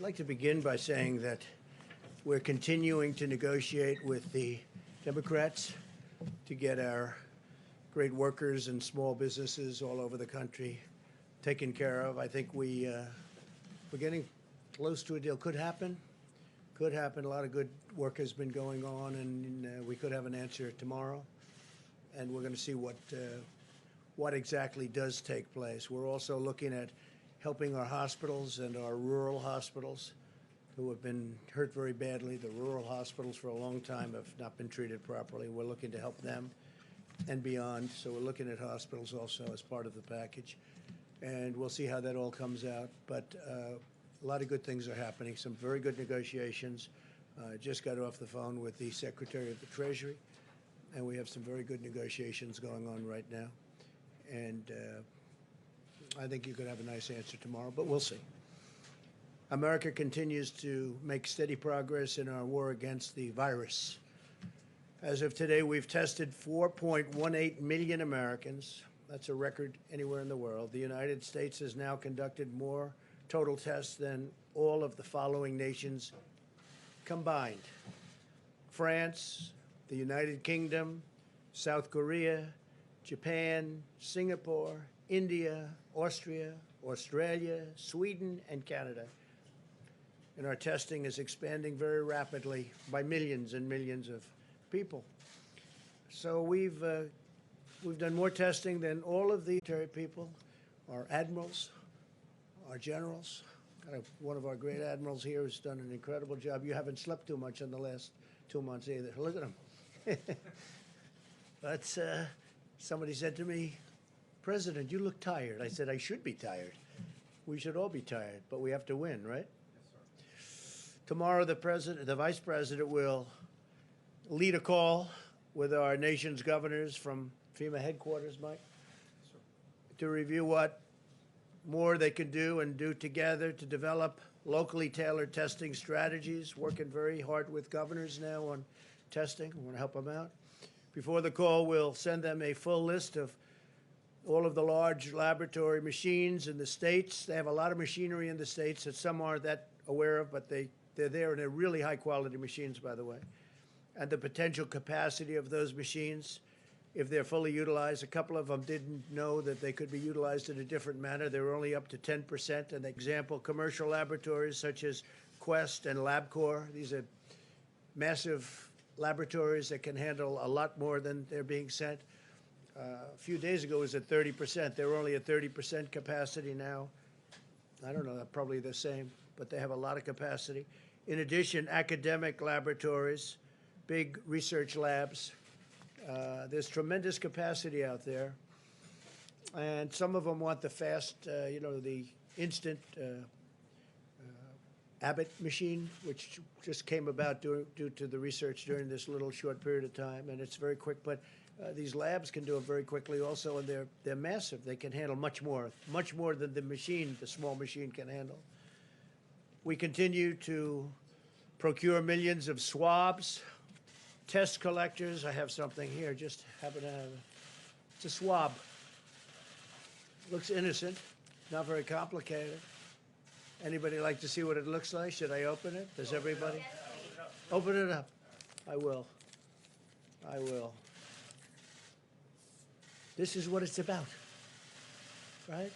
like to begin by saying that we're continuing to negotiate with the Democrats to get our great workers and small businesses all over the country taken care of. I think we're getting close to a deal. Could happen. Could happen. A lot of good work has been going on, and we could have an answer tomorrow. And we're going to see what exactly does take place. We're also looking at helping our hospitals and our rural hospitals who have been hurt very badly. The rural hospitals for a long time have not been treated properly. We're looking to help them and beyond. So we're looking at hospitals also as part of the package. And we'll see how that all comes out. But a lot of good things are happening, some very good negotiations. Just got off the phone with the Secretary of the Treasury, and we have some very good negotiations going on right now. And I think you could have a nice answer tomorrow, but we'll see. America continues to make steady progress in our war against the virus. As of today, we've tested 4.18 million Americans. That's a record anywhere in the world. The United States has now conducted more total tests than all of the following nations combined: France, the United Kingdom, South Korea, Japan, Singapore, India, Austria, Australia, Sweden, and Canada. And our testing is expanding very rapidly by millions and millions of people. So we've done more testing than all of the military people, our admirals, our generals. One of our great admirals here has done an incredible job. You haven't slept too much in the last 2 months either. Look at him. But somebody said to me, "President, you look tired." I said, "I should be tired. We should all be tired, but we have to win, right?" Yes, sir. Tomorrow, the Vice President will lead a call with our nation's governors from FEMA headquarters, Mike, yes, to review what more they can do and do together to develop locally tailored testing strategies, working very hard with governors now on testing. We want to help them out. Before the call, we'll send them a full list of all of the large laboratory machines in the states. They have a lot of machinery in the states that some aren't that aware of, but they're there, and they're really high-quality machines, by the way. And the potential capacity of those machines, if they're fully utilized. A couple of them didn't know that they could be utilized in a different manner. They were only up to 10%. An example, commercial laboratories such as Quest and LabCorp, these are massive laboratories that can handle a lot more than they're being sent. A few days ago it was at 30%. They were only at 30% capacity now. I don't know, probably the same, but they have a lot of capacity. In addition, academic laboratories, big research labs, there's tremendous capacity out there. And some of them want the fast, the instant Abbott machine, which just came about due to the research during this little short period of time, and it's very quick. But these labs can do it very quickly also, and they're massive. They can handle much more than the small machine can handle. We continue to procure millions of swabs, test collectors. I have something here, just happen to have it. It's a swab. Looks innocent, not very complicated. Anybody like to see what it looks like? Should I open it? Does everybody? Open it up. I will. I will. This is what it's about, right?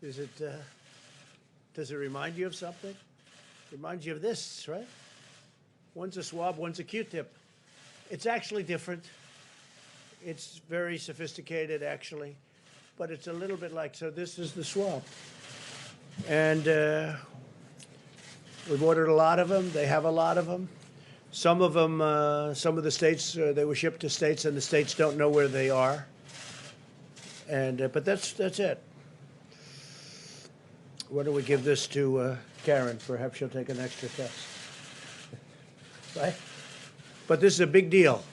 Does it remind you of something? It reminds you of this, right? One's a swab, one's a Q-tip. It's actually different. It's very sophisticated, actually, but it's a little bit like, so this is the swab. And we've ordered a lot of them. They have a lot of them. Some of them, some of the states, they were shipped to states, and the states don't know where they are. And but that's it. Why don't we give this to Karen? Perhaps she'll take an extra test. Right? But this is a big deal,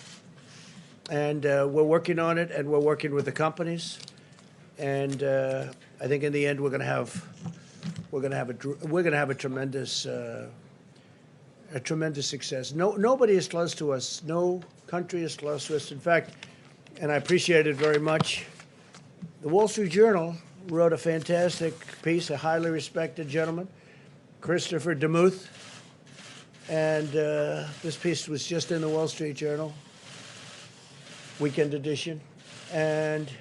and we're working on it, and we're working with the companies, and I think in the end we're going to have a tremendous success. Nobody is close to us. No country is close to us. In fact, and I appreciate it very much, the Wall Street Journal wrote a fantastic piece, a highly respected gentleman, Christopher Demuth. And this piece was just in the Wall Street Journal, weekend edition. And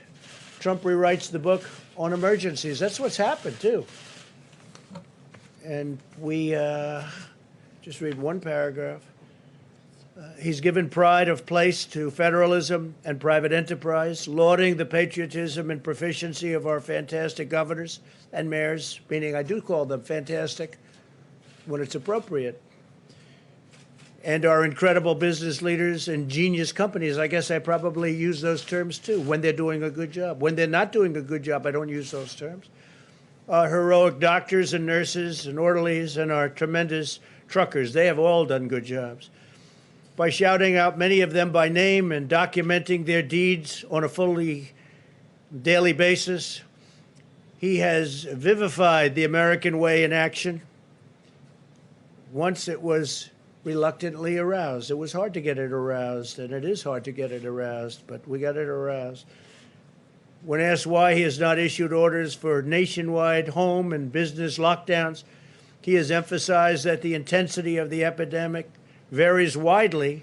Trump rewrites the book on emergencies. That's what's happened, too. And we just read one paragraph. He's given pride of place to federalism and private enterprise, lauding the patriotism and proficiency of our fantastic governors and mayors, meaning I do call them fantastic when it's appropriate, and our incredible business leaders and genius companies. I guess I probably use those terms too when they're doing a good job. When they're not doing a good job, I don't use those terms. Our heroic doctors and nurses and orderlies and our tremendous truckers, they have all done good jobs. By shouting out many of them by name and documenting their deeds on a fully daily basis, he has vivified the American way in action. Once it was reluctantly aroused. It was hard to get it aroused, and it is hard to get it aroused, but we got it aroused. When asked why he has not issued orders for nationwide home and business lockdowns, he has emphasized that the intensity of the epidemic varies widely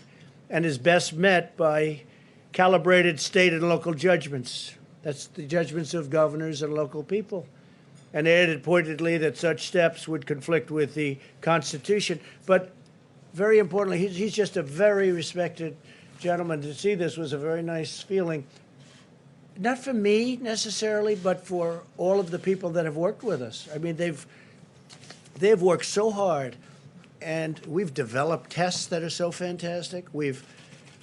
and is best met by calibrated state and local judgments. That's the judgments of governors and local people. And added pointedly that such steps would conflict with the Constitution. But very importantly, he's just a very respected gentleman. To see this was a very nice feeling. Not for me necessarily, but for all of the people that have worked with us. I mean, they've worked so hard, and we've developed tests that are so fantastic. We've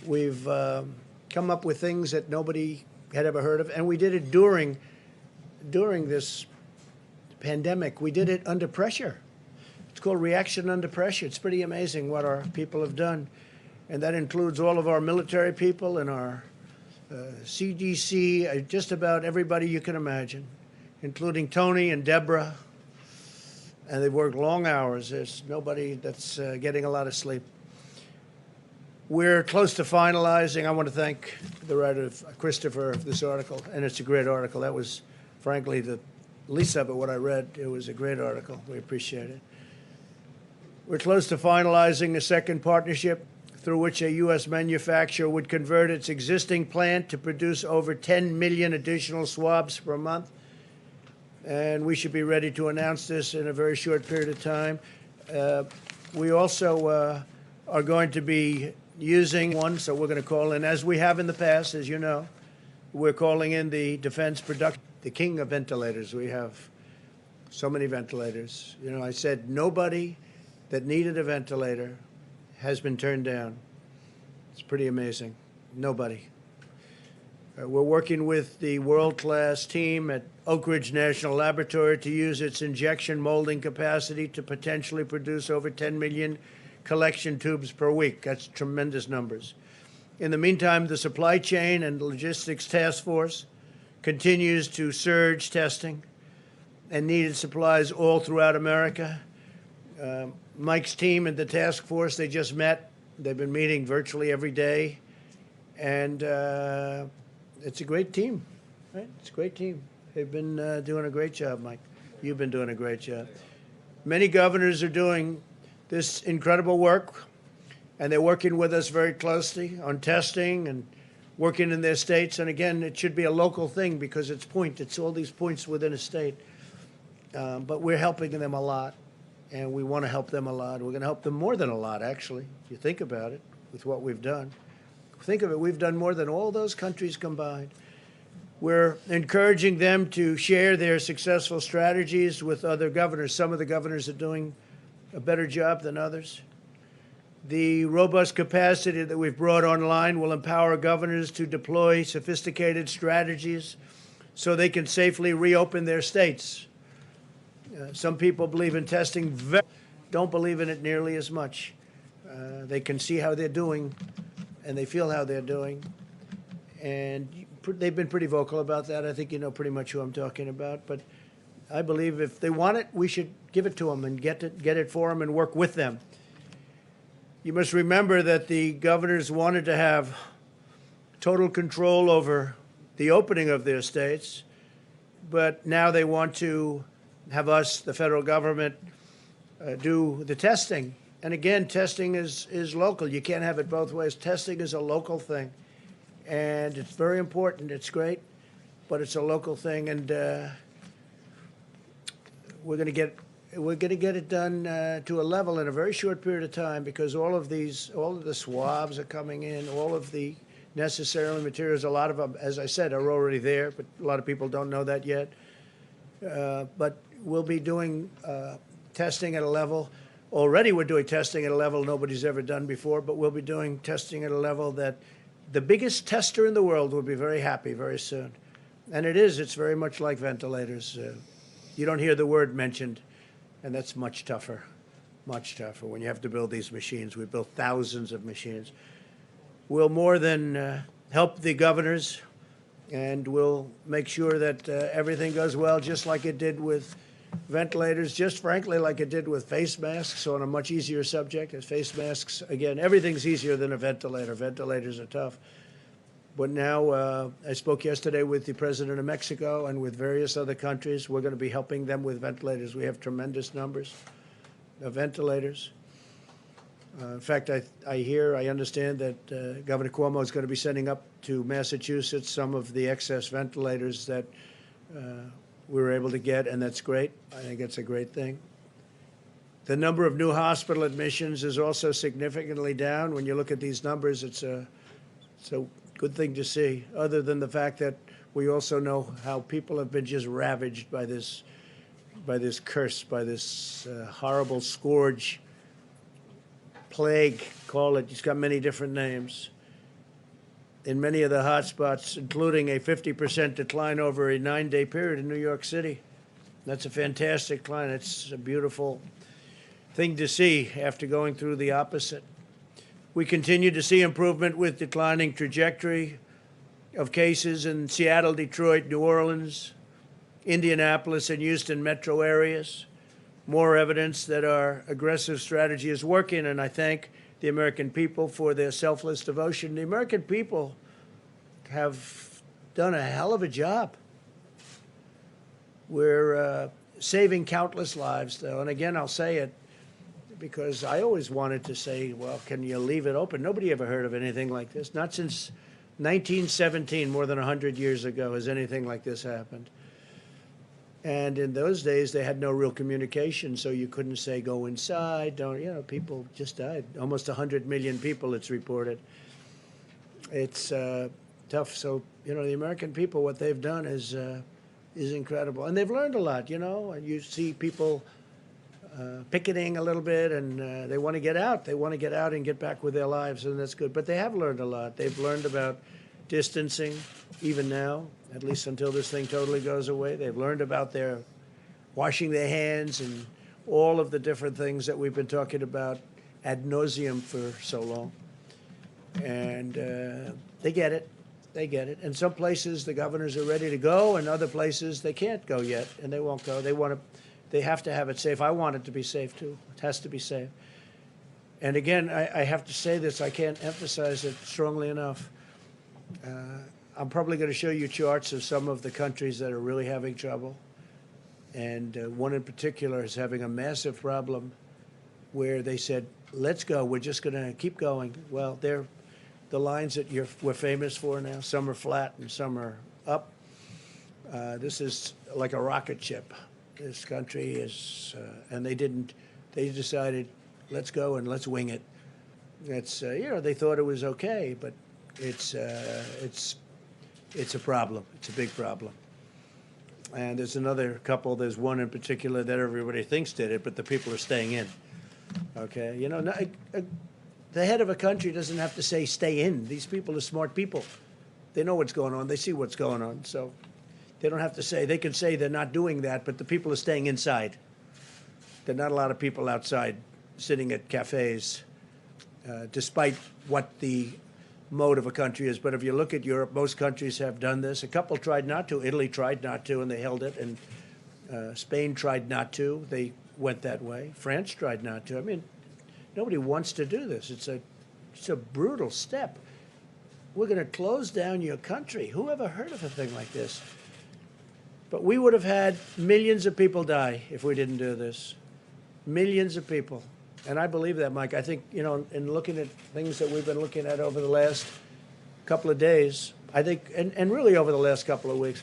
come up with things that nobody had ever heard of, and we did it during this pandemic. We did it under pressure. It's called reaction under pressure. It's pretty amazing what our people have done, and that includes all of our military people and our CDC, just about everybody you can imagine, including Tony and Deborah. And they've worked long hours. There's nobody that's getting a lot of sleep. We're close to finalizing. I want to thank the writer, Christopher, of this article, and it's a great article. That was, frankly, the least of it, what I read. It was a great article. We appreciate it. We're close to finalizing a second partnership through which a U.S. manufacturer would convert its existing plant to produce over 10 million additional swabs per month. And we should be ready to announce this in a very short period of time. We also are going to be using one, so we're going to call in, as we have in the past, as you know, we're calling in the defense production, the king of ventilators. We have so many ventilators. You know, I said nobody that needed a ventilator has been turned down. It's pretty amazing. Nobody. We're working with the world-class team at Oak Ridge National Laboratory to use its injection molding capacity to potentially produce over 10 million collection tubes per week. That's tremendous numbers. In the meantime, the supply chain and logistics task force continues to surge testing and needed supplies all throughout America. Mike's team and the task force, they just met. They've been meeting virtually every day. And it's a great team, right? It's a great team. They've been doing a great job, Mike. You've been doing a great job. Many governors are doing this incredible work, and they're working with us very closely on testing and working in their states. And again, it should be a local thing because it's all these points within a state. But we're helping them a lot, and we want to help them a lot. We're going to help them more than a lot, actually, if you think about it, with what we've done. Think of it, we've done more than all those countries combined. We're encouraging them to share their successful strategies with other governors. Some of the governors are doing a better job than others. The robust capacity that we've brought online will empower governors to deploy sophisticated strategies so they can safely reopen their states. Some people believe in testing, don't believe in it nearly as much. They can see how they're doing, and they feel how they're doing. And they've been pretty vocal about that. I think you know pretty much who I'm talking about. But I believe if they want it, we should give it to them and get it for them and work with them. You must remember that the governors wanted to have total control over the opening of their states, but now they want to have us, the federal government, do the testing. And again, testing is local. You can't have it both ways. Testing is a local thing, and it's very important. It's great, but it's a local thing, and we're going to get it done to a level in a very short period of time, because all of the swabs are coming in, all of the necessary materials. A lot of them, as I said, are already there, but a lot of people don't know that yet. But we'll be doing testing at a level. Already we're doing testing at a level nobody's ever done before, but we'll be doing testing at a level that the biggest tester in the world will be very happy very soon. And it's very much like ventilators. You don't hear the word mentioned, and that's much tougher when you have to build these machines. We built thousands of machines. We'll more than help the governors, and we'll make sure that everything goes well, just like it did with ventilators, just frankly like it did with face masks, on a much easier subject. As face masks, again, everything's easier than a ventilator. Ventilators are tough. But now, I spoke yesterday with the president of Mexico and with various other countries. We're going to be helping them with ventilators. We have tremendous numbers of ventilators. In fact, I understand that Governor Cuomo is going to be sending up to Massachusetts some of the excess ventilators that we were able to get, and that's great. I think it's a great thing. The number of new hospital admissions is also significantly down. When you look at these numbers, it's a good thing to see, other than the fact that we also know how people have been just ravaged by this curse, by this horrible scourge, plague, call it. It's got many different names. In many of the hot spots, including a 50% decline over a 9-day period in New York City. That's a fantastic decline. It's a beautiful thing to see after going through the opposite. We continue to see improvement with declining trajectory of cases in Seattle, Detroit, New Orleans, Indianapolis, and Houston metro areas. More evidence that our aggressive strategy is working, and I thank the American people for their selfless devotion. The American people have done a hell of a job. We're saving countless lives, though, and again, I'll say it because I always wanted to say, well, can you leave it open? Nobody ever heard of anything like this. Not since 1917, more than 100 years ago, has anything like this happened. And in those days, they had no real communication, so you couldn't say, go inside, people just died. Almost 100 million people, it's reported. It's tough. So, the American people, what they've done is incredible. And they've learned a lot, and you see people picketing a little bit, and they want to get out. They want to get out and get back with their lives, and that's good. But they have learned a lot. They've learned about distancing, even now, at least until this thing totally goes away. They've learned about their washing their hands and all of the different things that we've been talking about ad nauseum for so long. And they get it. They get it. In some places, the governors are ready to go, and other places, they can't go yet, and they won't go. They have to have it safe. I want it to be safe, too. It has to be safe. And again, I have to say this. I can't emphasize it strongly enough. I'm probably going to show you charts of some of the countries that are really having trouble. And one in particular is having a massive problem where they said, let's go. We're just going to keep going. Well, they're the lines that we're famous for now. Some are flat and some are up. This is like a rocket ship. This country is, and they decided, let's go and let's wing it. It's, they thought it was okay, but it's a problem. It's a big problem. And there's another couple. There's one in particular that everybody thinks did it, but the people are staying in. Okay, the head of a country doesn't have to say stay in. These people are smart people. They know what's going on. They see what's going on. So they don't have to say. They can say they're not doing that, but the people are staying inside. There are not a lot of people outside sitting at cafes, despite what the mode of a country is. But if you look at Europe, most countries have done this. A couple tried not to. Italy tried not to, and they held it. And Spain tried not to. They went that way. France tried not to. I mean, nobody wants to do this. It's a brutal step. We're going to close down your country. Who ever heard of a thing like this? But we would have had millions of people die if we didn't do this. Millions of people. And I believe that, Mike. I think, in looking at things that we've been looking at over the last couple of days, I think, and really over the last couple of weeks,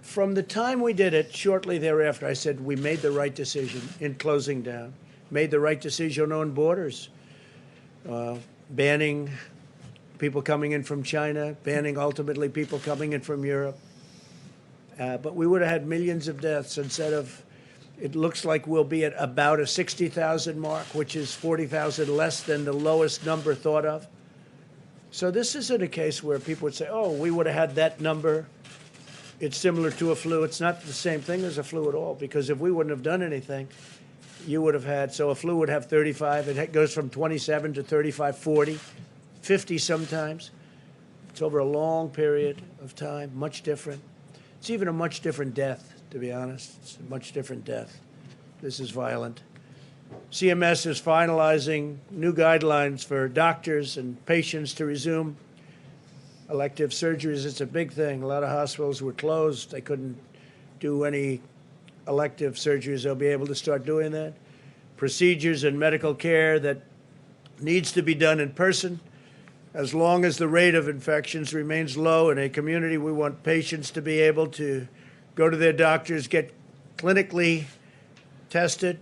from the time we did it, shortly thereafter, I said we made the right decision in closing down, made the right decision on borders, banning people coming in from China, banning ultimately people coming in from Europe. But we would have had millions of deaths instead of, it looks like we'll be at about a 60,000 mark, which is 40,000 less than the lowest number thought of. So this isn't a case where people would say, oh, we would have had that number. It's similar to a flu. It's not the same thing as a flu at all, because if we wouldn't have done anything, you would have had, so a flu would have 35. It goes from 27 to 35, 40, 50 sometimes. It's over a long period of time, much different. It's even a much different death, to be honest. It's a much different death. This is violent. CMS is finalizing new guidelines for doctors and patients to resume elective surgeries. It's a big thing. A lot of hospitals were closed. They couldn't do any elective surgeries. They'll be able to start doing that. Procedures and medical care that needs to be done in person. As long as the rate of infections remains low in a community, we want patients to be able to go to their doctors, get clinically tested,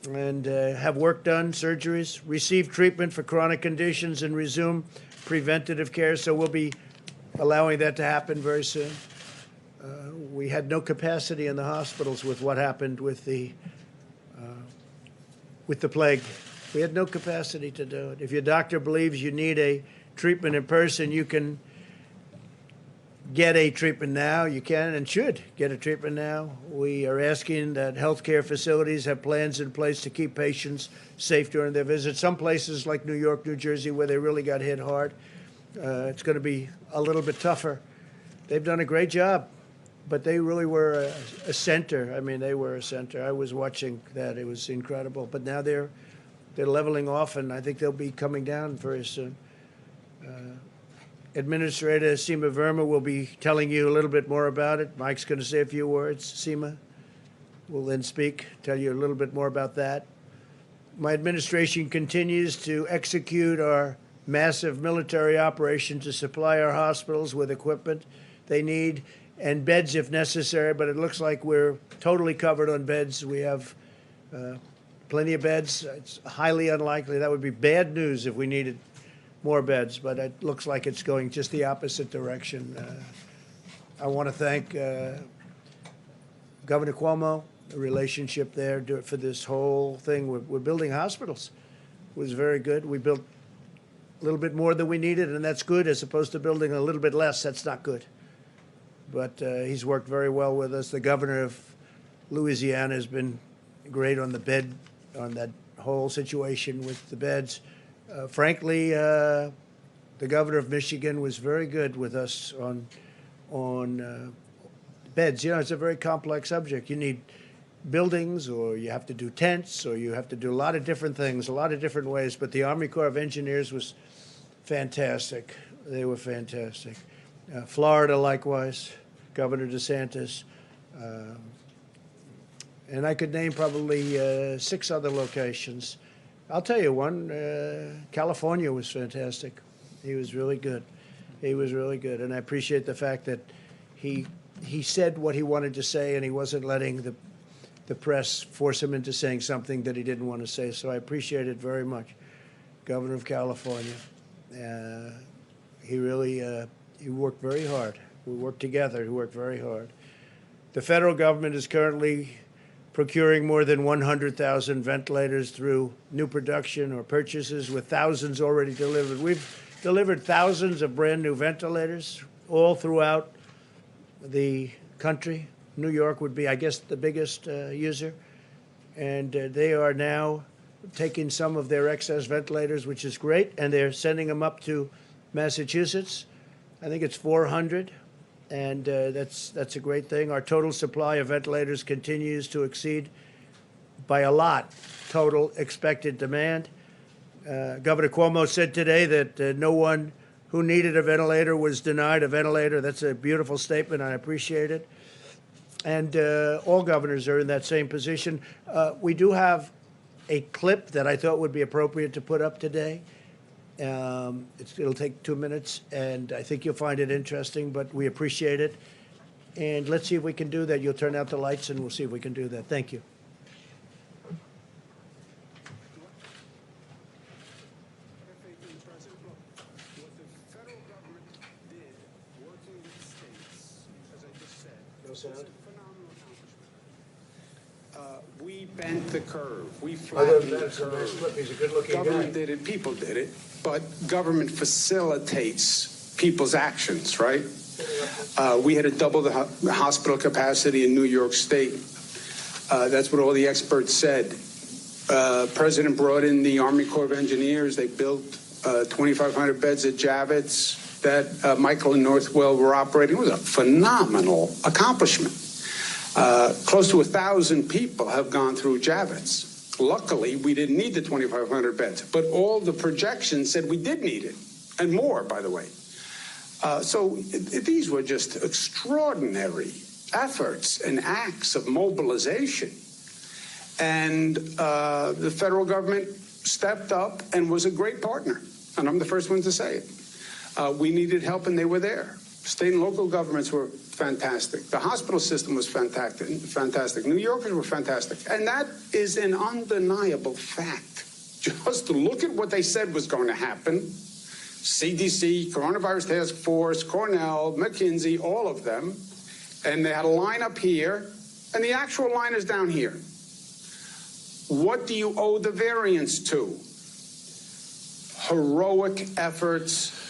and have work done, surgeries, receive treatment for chronic conditions, and resume preventative care. So we'll be allowing that to happen very soon. We had no capacity in the hospitals with what happened with the plague. We had no capacity to do it. If your doctor believes you need a treatment in person, you can get a treatment now. You can and should get a treatment now. We are asking that healthcare facilities have plans in place to keep patients safe during their visits. Some places like New York, New Jersey, where they really got hit hard, it's going to be a little bit tougher. They've done a great job, but they really were a center. I mean, they were a center. I was watching that. It was incredible. But now they're leveling off, and I think they'll be coming down very soon. Administrator Seema Verma will be telling you a little bit more about it. Mike's going to say a few words. Seema will then speak, tell you a little bit more about that. My administration continues to execute our massive military operation to supply our hospitals with equipment they need and beds if necessary, but it looks like we're totally covered on beds. We have plenty of beds. It's highly unlikely. That would be bad news if we needed more beds, but it looks like it's going just the opposite direction. I want to thank Governor Cuomo, the relationship there for this whole thing. We're building hospitals. It was very good. We built a little bit more than we needed, and that's good, as opposed to building a little bit less. That's not good. But he's worked very well with us. The governor of Louisiana has been great on that whole situation with the beds. Frankly, the governor of Michigan was very good with us on beds. It's a very complex subject. You need buildings, or you have to do tents, or you have to do a lot of different things, a lot of different ways. But the Army Corps of Engineers was fantastic. They were fantastic. Florida, likewise, Governor DeSantis. And I could name probably 6 other locations. I'll tell you one. California was fantastic. He was really good. He was really good. And I appreciate the fact that he said what he wanted to say, and he wasn't letting the press force him into saying something that he didn't want to say. So I appreciate it very much. Governor of California. He really he worked very hard. We worked together. He worked very hard. The federal government is currently procuring more than 100,000 ventilators through new production or purchases, with thousands already delivered. We've delivered thousands of brand new ventilators all throughout the country. New York would be, I guess, the biggest user. And they are now taking some of their excess ventilators, which is great, and they're sending them up to Massachusetts. I think it's 400. And that's a great thing. Our total supply of ventilators continues to exceed by a lot total expected demand. Governor Cuomo said today that no one who needed a ventilator was denied a ventilator. That's a beautiful statement. I appreciate it. And all governors are in that same position. We do have a clip that I thought would be appropriate to put up today. It'll take 2 minutes, and I think you'll find it interesting, but we appreciate it. And let's see if we can do that. You'll turn out the lights, and we'll see if we can do that. Thank you. No sound? We bent the curve. We flattened the curve. He's a good-looking guy. Government did it, people did it, but government facilitates people's actions, right? We had to double the hospital capacity in New York State. That's what all the experts said. President brought in the Army Corps of Engineers. They built 2,500 beds at Javits that Michael and Northwell were operating. It was a phenomenal accomplishment. Close to 1,000 people have gone through Javits. Luckily, we didn't need the 2,500 beds, but all the projections said we did need it, and more, by the way. So these were just extraordinary efforts and acts of mobilization. And the federal government stepped up and was a great partner, and I'm the first one to say it. We needed help, and they were there. State and local governments were fantastic. The hospital system was fantastic. New Yorkers were fantastic. And that is an undeniable fact. Just to look at what they said was going to happen, CDC, Coronavirus Task Force, Cornell, McKinsey, all of them, and they had a line up here, and the actual line is down here. What do you owe the variance to? Heroic efforts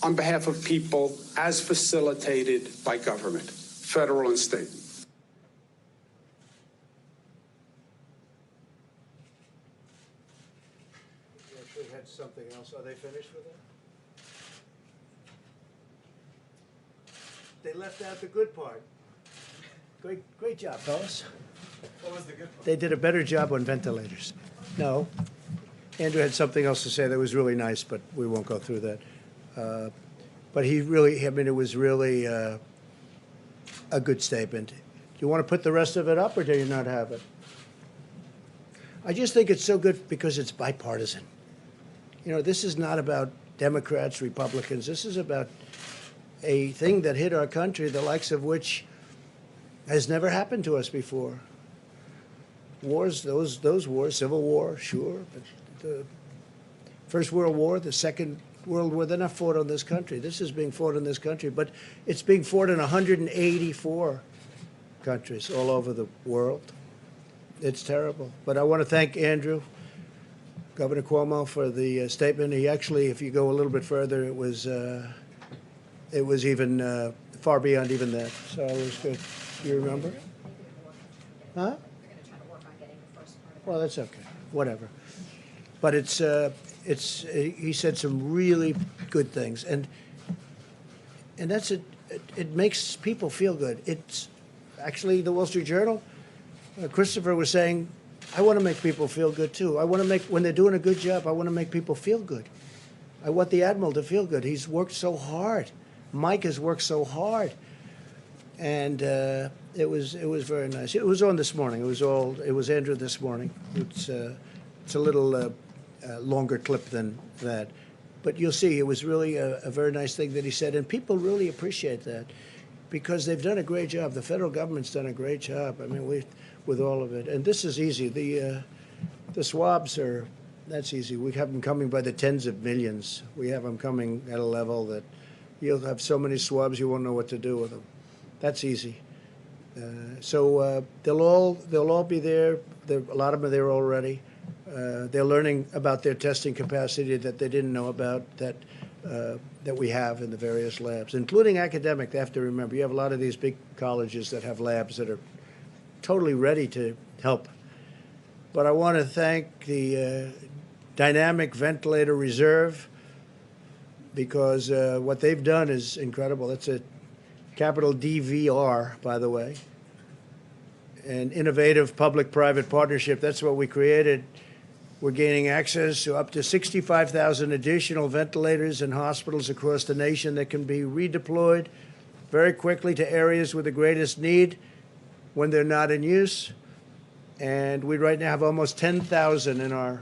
on behalf of people as facilitated by government, federal and state. We actually had something else. Are they finished with it? They left out the good part. Great job, fellas. What was the good part? They did a better job on ventilators. No. Andrew had something else to say that was really nice, but we won't go through that. But he really, I mean, it was really a good statement. Do you want to put the rest of it up, or do you not have it? I just think it's so good because it's bipartisan. You know, this is not about Democrats, Republicans. This is about a thing that hit our country, the likes of which has never happened to us before. Wars, those wars, Civil War, sure, but the First World War, the Second World War, they're not fought on this country. This is being fought in this country, but it's being fought in 184 countries all over the world. It's terrible. But I want to thank Andrew, Governor Cuomo, for the statement. He actually, if you go a little bit further, it was even far beyond even that. So it was good. You remember? Huh? Well, that's okay. Whatever. But it's he said some really good things, and that's it. It makes people feel good. It's actually the Wall Street Journal. Christopher was saying, I want to make people feel good too. I want to make, when they're doing a good job, I want to make people feel good. I want the Admiral to feel good. He's worked so hard. Mike has worked so hard, and it was very nice. It was on this morning. It was Andrew this morning. It's a little longer clip than that, but you'll see it was really a very nice thing that he said, and people really appreciate that because they've done a great job. The federal government's done a great job. I mean, with all of it, and this is easy. The swabs are, that's easy. We have them coming by the tens of millions. We have them coming at a level that you'll have so many swabs you won't know what to do with them. That's easy. So they'll all be there. A lot of them are there already. They're learning about their testing capacity that they didn't know about that we have in the various labs, including academic. They have to remember, you have a lot of these big colleges that have labs that are totally ready to help. But I want to thank the Dynamic Ventilator Reserve because what they've done is incredible. That's a capital DVR, by the way. An innovative public-private partnership. That's what we created. We're gaining access to up to 65,000 additional ventilators in hospitals across the nation that can be redeployed very quickly to areas with the greatest need when they're not in use. And we right now have almost 10,000 in our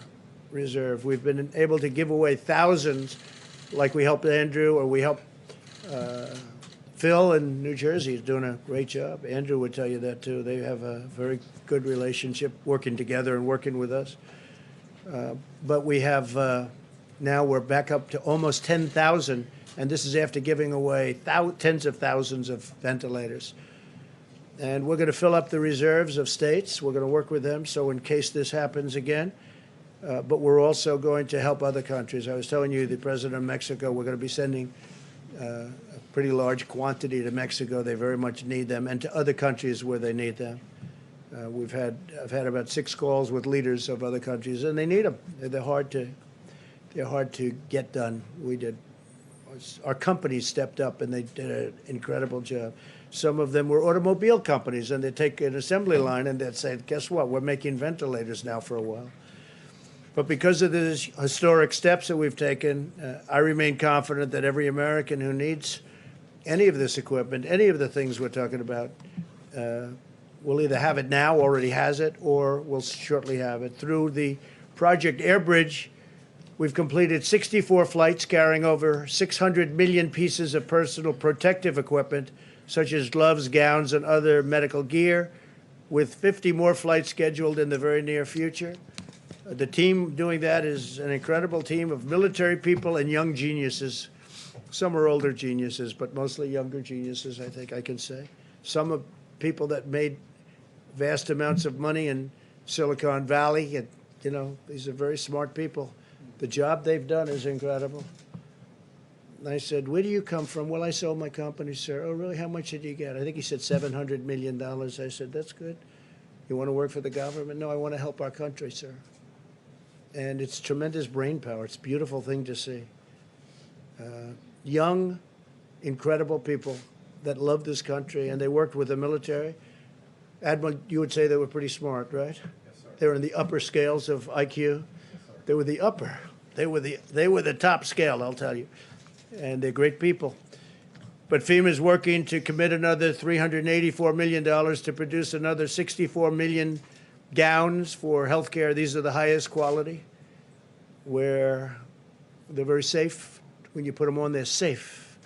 reserve. We've been able to give away thousands, like we helped Andrew, or we helped Phil in New Jersey is doing a great job. Andrew would tell you that too. They have a very good relationship working together and working with us. But we have, now we're back up to almost 10,000, and this is after giving away tens of thousands of ventilators. And we're going to fill up the reserves of states. We're going to work with them so in case this happens again. But we're also going to help other countries. I was telling you, the president of Mexico, we're going to be sending a pretty large quantity to Mexico. They very much need them, and to other countries where they need them. I've had about 6 calls with leaders of other countries, and they need them. They're hard to get done. Our companies stepped up, and they did an incredible job. Some of them were automobile companies, and they take an assembly line, and they'd say, guess what? We're making ventilators now for a while. But because of the historic steps that we've taken, I remain confident that every American who needs any of this equipment, any of the things we're talking about, will either have it now, already has it, or will shortly have it. Through the Project Airbridge, we've completed 64 flights carrying over 600 million pieces of personal protective equipment, such as gloves, gowns, and other medical gear, with 50 more flights scheduled in the very near future. The team doing that is an incredible team of military people and young geniuses. Some are older geniuses, but mostly younger geniuses, I think I can say. Some of people that made vast amounts of money in Silicon Valley. And, you know, these are very smart people. The job they've done is incredible. And I said, where do you come from? Well, I sold my company, sir. Oh, really? How much did you get? I think he said $700 million. I said, that's good. You want to work for the government? No, I want to help our country, sir. And it's tremendous brain power. It's a beautiful thing to see. Young, incredible people that love this country, and they worked with the military. Admiral, you would say they were pretty smart, right? Yes, sir. They were in the upper scales of IQ. Yes, they were the upper. They were the top scale, I'll tell you. And they're great people. But FEMA is working to commit another $384 million to produce another 64 million gowns for healthcare. These are the highest quality, where they're very safe. When you put them on, they're safe.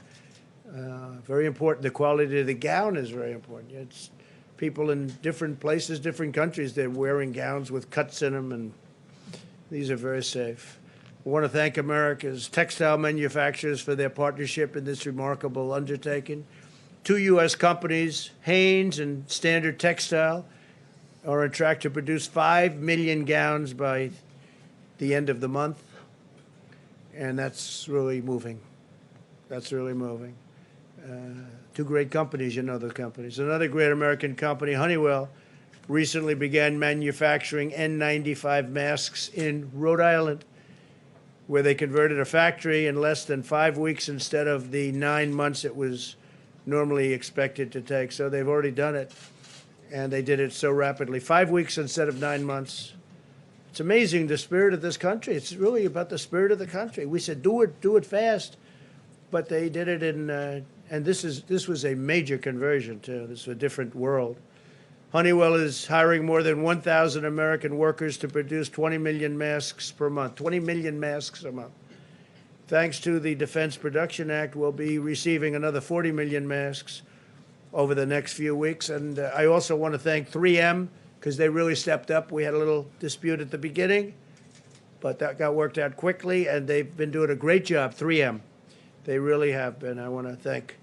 Very important. The quality of the gown is very important. It's people in different places, different countries, they're wearing gowns with cuts in them, and these are very safe. I want to thank America's textile manufacturers for their partnership in this remarkable undertaking. 2 U.S. companies, Hanes and Standard Textile, are on track to produce 5 million gowns by the end of the month. And that's really moving. That's really moving. 2 great companies, you know those companies. Another great American company, Honeywell, recently began manufacturing N95 masks in Rhode Island, where they converted a factory in less than 5 weeks instead of the 9 months it was normally expected to take. So they've already done it, and they did it so rapidly. 5 weeks instead of 9 months. It's amazing, the spirit of this country. It's really about the spirit of the country. We said, do it fast, but they did it in, and this was a major conversion too. This is a different world. Honeywell is hiring more than 1,000 American workers to produce 20 million masks per month. 20 million masks a month. Thanks to the Defense Production Act, we'll be receiving another 40 million masks over the next few weeks. And I also want to thank 3M, because they really stepped up. We had a little dispute at the beginning, but that got worked out quickly, and they've been doing a great job, 3M. They really have been. I want to thank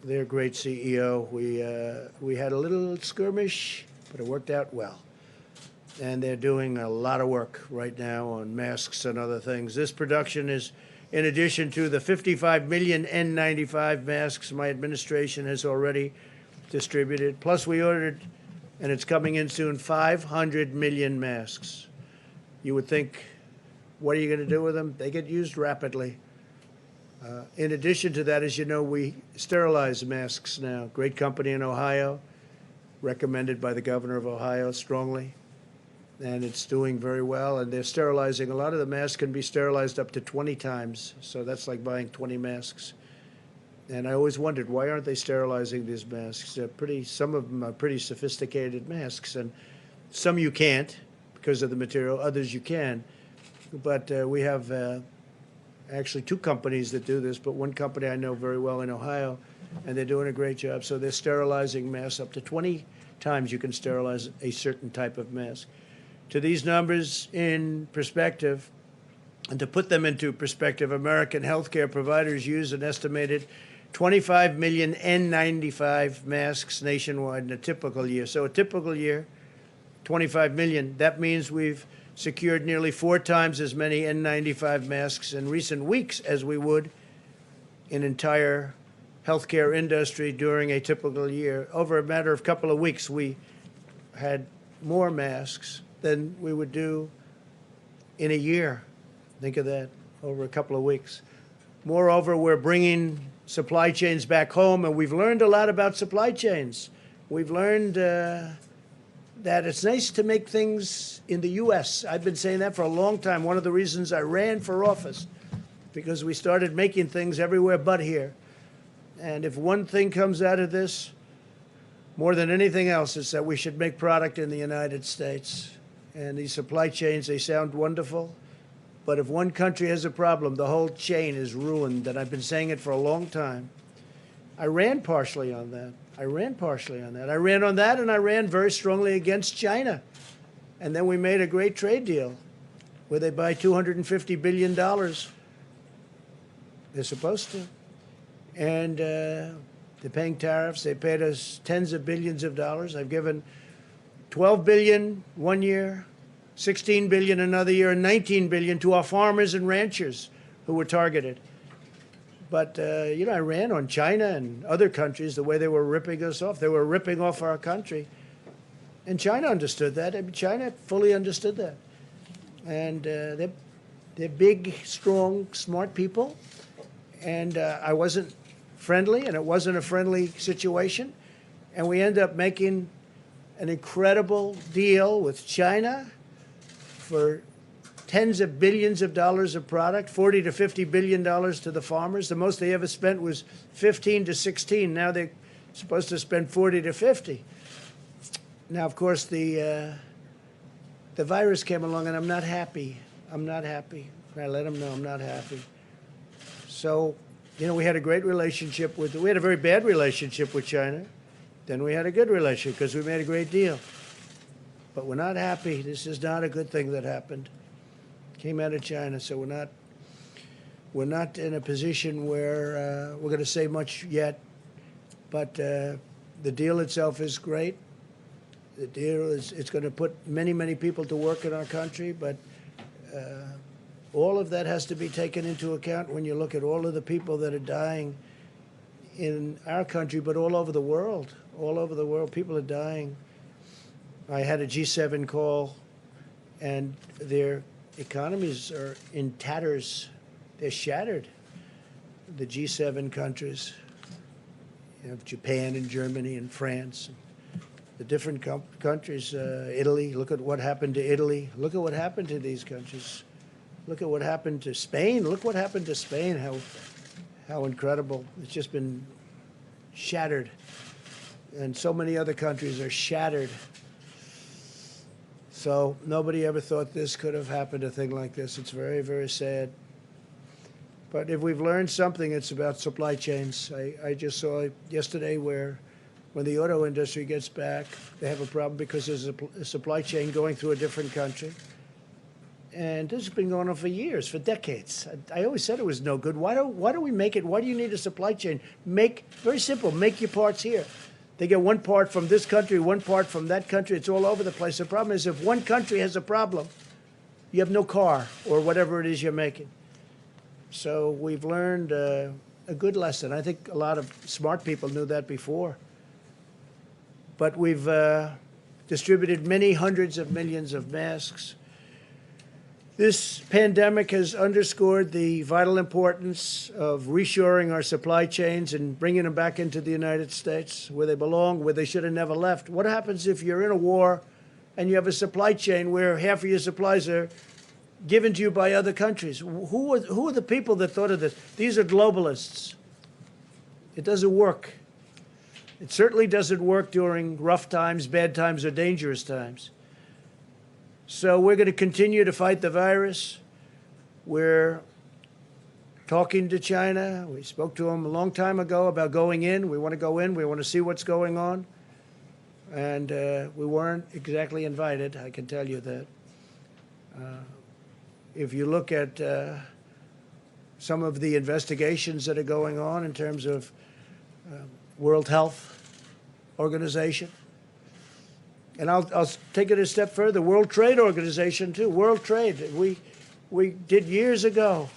their great CEO. We had a little skirmish, but it worked out well. And they're doing a lot of work right now on masks and other things. This production is in addition to the 55 million N95 masks my administration has already distributed. Plus we ordered, and it's coming in soon, 500 million masks. You would think, what are you going to do with them? They get used rapidly. In addition to that, as you know, we sterilize masks now. Great company in Ohio, recommended by the governor of Ohio strongly. And it's doing very well. And they're sterilizing. A lot of the masks can be sterilized up to 20 times. So that's like buying 20 masks. And I always wondered, why aren't they sterilizing these masks? Some of them are pretty sophisticated masks, and some you can't because of the material, others you can. But we have actually two companies that do this, but one company I know very well in Ohio, and they're doing a great job. So they're sterilizing masks. Up to 20 times you can sterilize a certain type of mask. To these numbers in perspective, and to put them into perspective, American healthcare providers use an estimated 25 million N95 masks nationwide in a typical year. So a typical year, 25 million. That means we've secured nearly 4 times as many N95 masks in recent weeks as we would in entire healthcare industry during a typical year. Over a matter of couple of weeks, we had more masks than we would do in a year. Think of that, over a couple of weeks. Moreover, we're bringing supply chains back home, and we've learned a lot about supply chains. We've learned that it's nice to make things in the U.S. I've been saying that for a long time. One of the reasons I ran for office, because we started making things everywhere but here. And if one thing comes out of this, more than anything else, is that we should make product in the United States. And these supply chains, they sound wonderful. But if one country has a problem, the whole chain is ruined. And I've been saying it for a long time. I ran partially on that. I ran on that, and I ran very strongly against China. And then we made a great trade deal where they buy $250 billion. They're supposed to. And they're paying tariffs. They paid us tens of billions of dollars. I've given $12 billion one year, $16 billion another year, and $19 billion to our farmers and ranchers who were targeted. But, I ran on China and other countries the way they were ripping us off. They were ripping off our country. And China understood that. I mean, China fully understood that. And they're big, strong, smart people. And I wasn't friendly, and it wasn't a friendly situation. And we ended up making an incredible deal with China for tens of billions of dollars of product, $40 to $50 billion to the farmers. The most they ever spent was 15 to 16. Now they're supposed to spend 40 to 50. Now, of course, the virus came along, and I'm not happy. I let them know I'm not happy. So, we had a great relationship we had a very bad relationship with China. Then we had a good relationship because we made a great deal. But we're not happy. This is not a good thing that happened. Came out of China, so we're not in a position where we're going to say much yet. But the deal itself is great. The deal it's going to put many, many people to work in our country, but all of that has to be taken into account when you look at all of the people that are dying in our country, but all over the world. All over the world, people are dying. I had a G7 call, and their economies are in tatters. They're shattered. The G7 countries, Japan and Germany and France, the different countries, Italy. Look at what happened to Italy. Look at what happened to these countries. Look at what happened to Spain. Look what happened to Spain, how incredible. It's just been shattered. And so many other countries are shattered. So nobody ever thought this could have happened, a thing like this. It's very, very sad. But if we've learned something, it's about supply chains. I just saw yesterday where when the auto industry gets back, they have a problem because there's a supply chain going through a different country. And this has been going on for years, for decades. I always said it was no good. Why do we make it? Why do you need a supply chain? Very simple, make your parts here. They get one part from this country, one part from that country. It's all over the place. The problem is if one country has a problem, you have no car or whatever it is you're making. So we've learned a good lesson. I think a lot of smart people knew that before. But we've distributed many hundreds of millions of masks. This pandemic has underscored the vital importance of reshoring our supply chains and bringing them back into the United States where they belong, where they should have never left. What happens if you're in a war and you have a supply chain where half of your supplies are given to you by other countries? Who are the people that thought of this? These are globalists. It doesn't work. It certainly doesn't work during rough times, bad times, or dangerous times. So we're going to continue to fight the virus. We're talking to China. We spoke to them a long time ago about going in. We want to go in. We want to see what's going on. And we weren't exactly invited, I can tell you that. If you look at some of the investigations that are going on in terms of World Health Organization, and I'll take it a step further, World Trade Organization too. World Trade, we did years ago,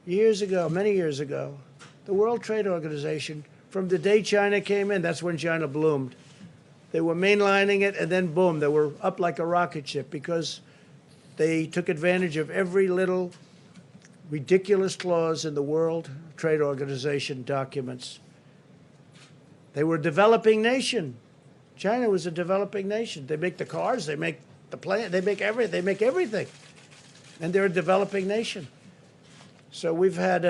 many years ago, the World Trade Organization, from the day China came in, that's when China bloomed. They were mainlining it, and then boom, they were up like a rocket ship because they took advantage of every little ridiculous clause in the World Trade Organization documents. They were a developing nation. China was a developing nation. They make the cars, they make the plant, they make everything. And they're a developing nation. So we've had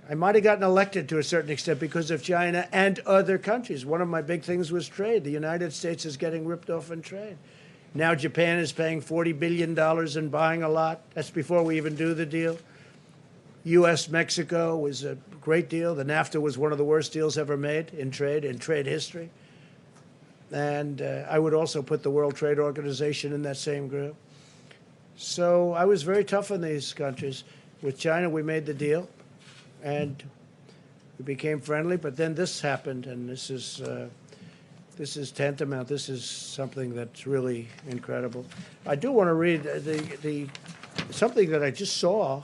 I might have gotten elected to a certain extent because of China and other countries. One of my big things was trade. The United States is getting ripped off in trade. Now Japan is paying $40 billion and buying a lot. That's before we even do the deal. U.S.-Mexico was a great deal. The NAFTA was one of the worst deals ever made in trade history. And I would also put the World Trade Organization in that same group. So I was very tough on these countries. With China, we made the deal, and we became friendly. But then this happened, and this is tantamount. This is something that's really incredible. I do want to read something that I just saw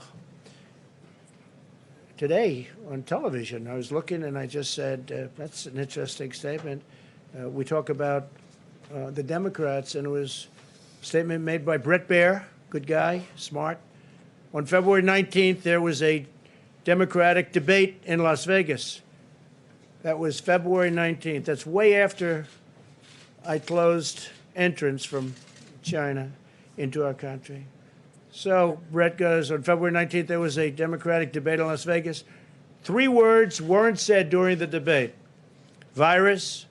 today on television. I was looking, and I just said, that's an interesting statement. We talk about the Democrats, and it was a statement made by Bret Baier, good guy, smart. On February 19th, there was a Democratic debate in Las Vegas. That was February 19th. That's way after I closed entrance from China into our country. So Bret goes, on February 19th, there was a Democratic debate in Las Vegas. 3 words weren't said during the debate: virus,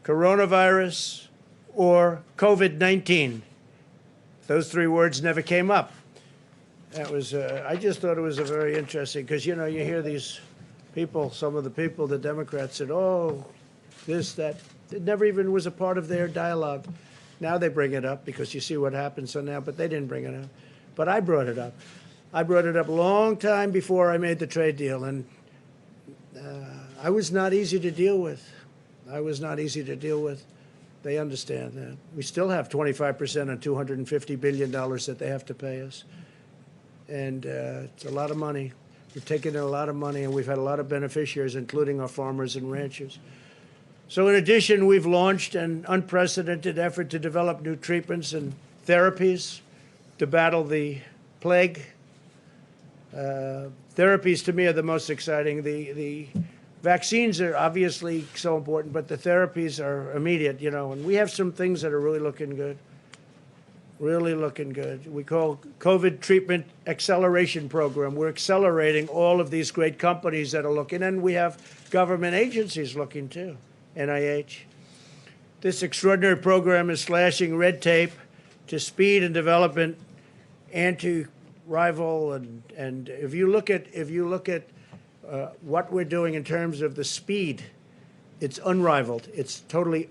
coronavirus, or COVID-19. Those 3 words never came up. That was, I just thought it was a very interesting, because, you know, you hear these people, some of the people, the Democrats said, oh, this, that. It never even was a part of their dialogue. Now they bring it up because you see what happened, so now, but they didn't bring it up. But I brought it up. I brought it up a long time before I made the trade deal, and I was not easy to deal with. I was not easy to deal with. They understand that. We still have 25% on $250 billion that they have to pay us. And it's a lot of money. We've taken in a lot of money, and we've had a lot of beneficiaries, including our farmers and ranchers. So in addition, we've launched an unprecedented effort to develop new treatments and therapies to battle the plague. Therapies, to me, are the most exciting. The vaccines are obviously so important, but the therapies are immediate, you know, and we have some things that are really looking good. Really looking good. We call COVID Treatment Acceleration Program. We're accelerating all of these great companies that are looking, and we have government agencies looking too, NIH. This extraordinary program is slashing red tape to speed and development anti-rival, and if you look at what we're doing in terms of the speed, it's unrivaled. It's totally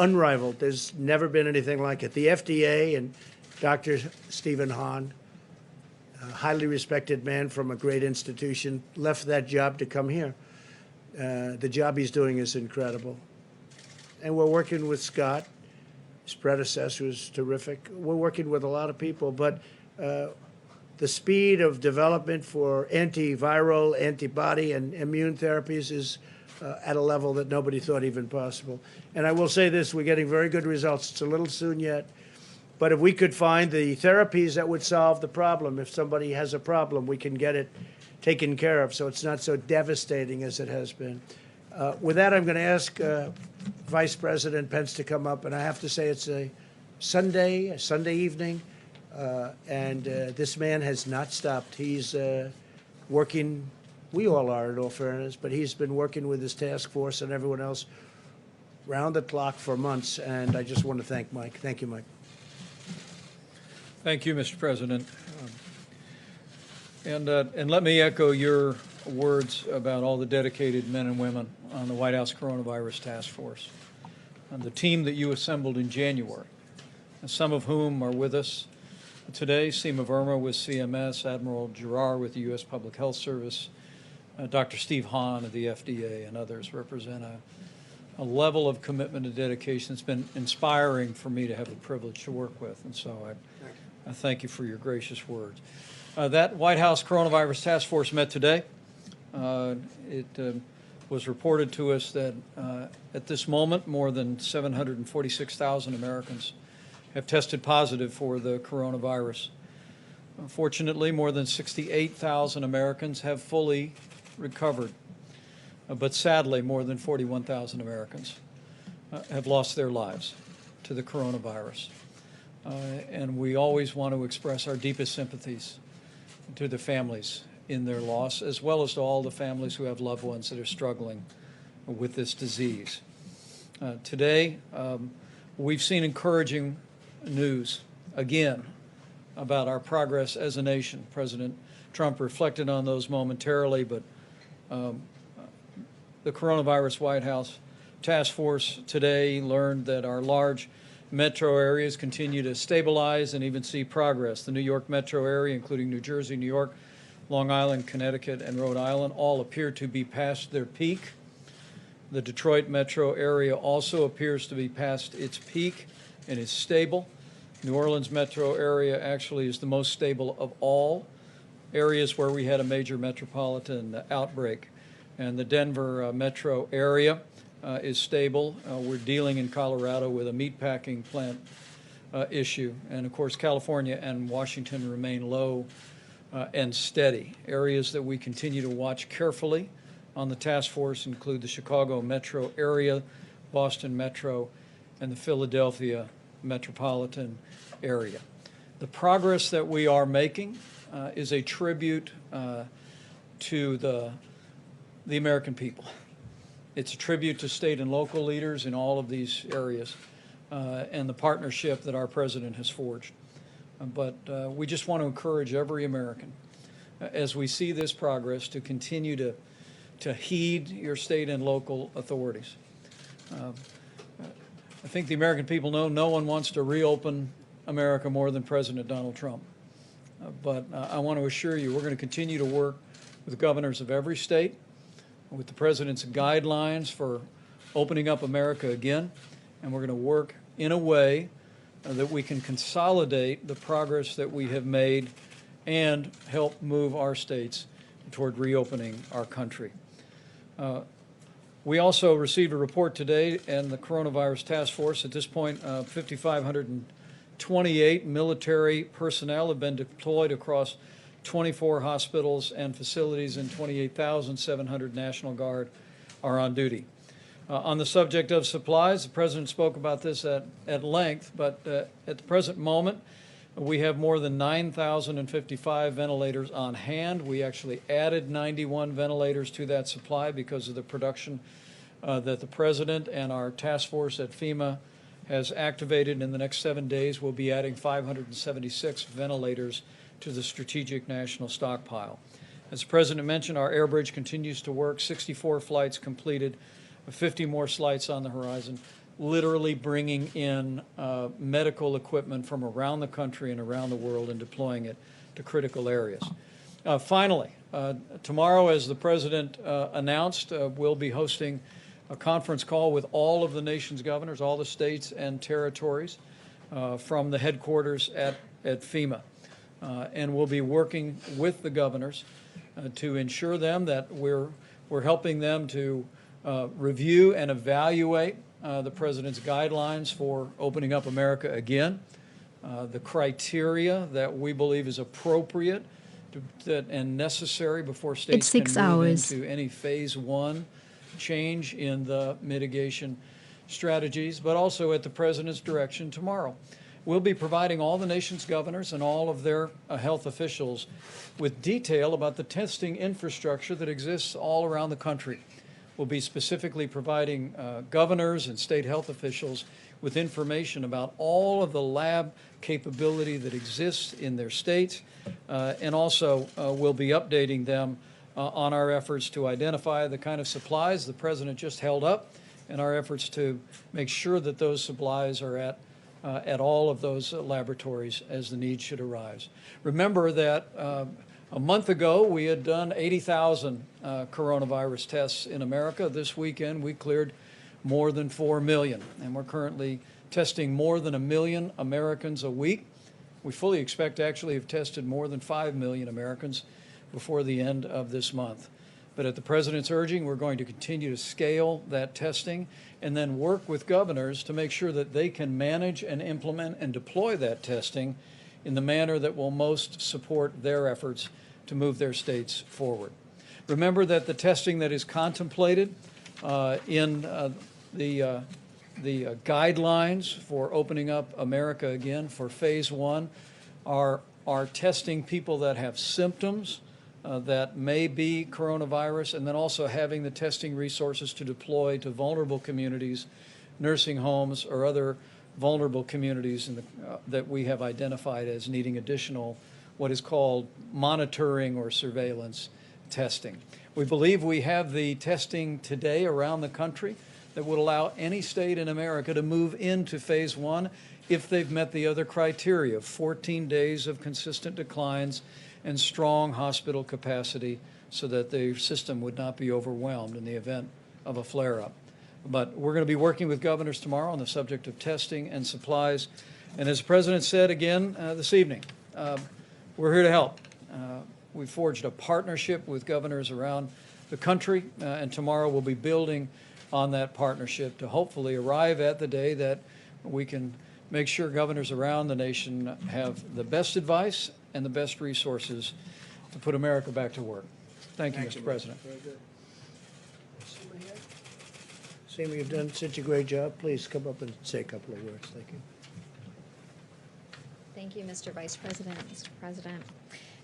unrivaled. There's never been anything like it. The FDA and Dr. Stephen Hahn, a highly respected man from a great institution, left that job to come here. The job he's doing is incredible. And we're working with Scott, his predecessor, who's terrific. We're working with a lot of people, but the speed of development for antiviral, antibody, and immune therapies is at a level that nobody thought even possible. And I will say this, we're getting very good results. It's a little soon yet, but if we could find the therapies that would solve the problem, if somebody has a problem, we can get it taken care of so it's not so devastating as it has been. With that, I'm going to ask Vice President Pence to come up, and I have to say it's a Sunday evening, and this man has not stopped. He's working We all are, in all fairness, but he's been working with his task force and everyone else round the clock for months, and I just want to thank Mike. Thank you, Mike. Thank you, Mr. President. And let me echo your words about all the dedicated men and women on the White House Coronavirus Task Force, and the team that you assembled in January, and some of whom are with us today: Seema Verma with CMS, Admiral Giroir with the U.S. Public Health Service, Dr. Steve Hahn of the FDA, and others represent a level of commitment and dedication that's been inspiring for me to have the privilege to work with. And so I thank you for your gracious words. That White House Coronavirus Task Force met today. It was reported to us that at this moment, more than 746,000 Americans have tested positive for the coronavirus. Fortunately, more than 68,000 Americans have fully recovered. But sadly, more than 41,000 Americans have lost their lives to the coronavirus. And we always want to express our deepest sympathies to the families in their loss, as well as to all the families who have loved ones that are struggling with this disease. Today, we've seen encouraging news, again, about our progress as a nation. President Trump reflected on those momentarily, but the Coronavirus White House Task Force today learned that our large metro areas continue to stabilize and even see progress. The New York metro area, including New Jersey, New York, Long Island, Connecticut, and Rhode Island, all appear to be past their peak. The Detroit metro area also appears to be past its peak and is stable. New Orleans metro area actually is the most stable of all areas where we had a major metropolitan outbreak. And the Denver metro area is stable. We're dealing in Colorado with a meatpacking plant issue. And of course, California and Washington remain low and steady. Areas that we continue to watch carefully on the task force include the Chicago metro area, Boston metro, and the Philadelphia metropolitan area. The progress that we are making is a tribute to the American people. It's a tribute to state and local leaders in all of these areas and the partnership that our president has forged. But we just want to encourage every American, as we see this progress, to continue to heed your state and local authorities. I think the American people know no one wants to reopen America more than President Donald Trump. But I want to assure you, we're going to continue to work with governors of every state, with the president's guidelines for opening up America again, and we're going to work in a way that we can consolidate the progress that we have made and help move our states toward reopening our country. We also received a report today, and the Coronavirus Task Force, at this point, 5,528 military personnel have been deployed across 24 hospitals and facilities, and 28,700 National Guard are on duty. On the subject of supplies, the President spoke about this at length, but at the present moment, we have more than 9,055 ventilators on hand. We actually added 91 ventilators to that supply because of the production that the President and our task force at FEMA has activated. In the next 7 days, we'll be adding 576 ventilators to the strategic national stockpile. As the President mentioned, our air bridge continues to work, 64 flights completed, 50 more flights on the horizon, literally bringing in medical equipment from around the country and around the world and deploying it to critical areas. Finally, tomorrow, as the President announced, we'll be hosting a conference call with all of the nation's governors, all the states and territories from the headquarters at FEMA. And we'll be working with the governors to ensure them that we're helping them to review and evaluate the President's guidelines for opening up America again, the criteria that we believe is appropriate and necessary before states can move into any phase 1 change in the mitigation strategies, but also at the President's direction tomorrow. we'll be providing all the nation's governors and all of their health officials with detail about the testing infrastructure that exists all around the country. We'll be specifically providing governors and state health officials with information about all of the lab capability that exists in their states, and also we'll be updating them on our efforts to identify the kind of supplies the President just held up, and our efforts to make sure that those supplies are at all of those laboratories as the need should arise. Remember that a month ago, we had done 80,000 coronavirus tests in America. This weekend, we cleared more than 4 million, and we're currently testing more than 1 million Americans a week. We fully expect to actually have tested more than 5 million Americans before the end of this month. But at the President's urging, we're going to continue to scale that testing and then work with governors to make sure that they can manage and implement and deploy that testing in the manner that will most support their efforts to move their states forward. Remember that the testing that is contemplated in the guidelines for opening up America again for phase 1 are testing people that have symptoms that may be coronavirus, and then also having the testing resources to deploy to vulnerable communities, nursing homes, or other vulnerable communities that we have identified as needing additional what is called monitoring or surveillance testing. We believe we have the testing today around the country that would allow any state in America to move into phase 1 if they've met the other criteria of 14 days of consistent declines and strong hospital capacity so that the system would not be overwhelmed in the event of a flare-up. But we're going to be working with governors tomorrow on the subject of testing and supplies. And as the President said again this evening, we're here to help. We forged a partnership with governors around the country, and tomorrow we'll be building on that partnership to hopefully arrive at the day that we can make sure governors around the nation have the best advice and the best resources to put America back to work. Thank you, Mr. President. Very good. Seema, you've done such a great job. Please come up and say a couple of words. Thank you. Thank you, Mr. Vice President, Mr. President.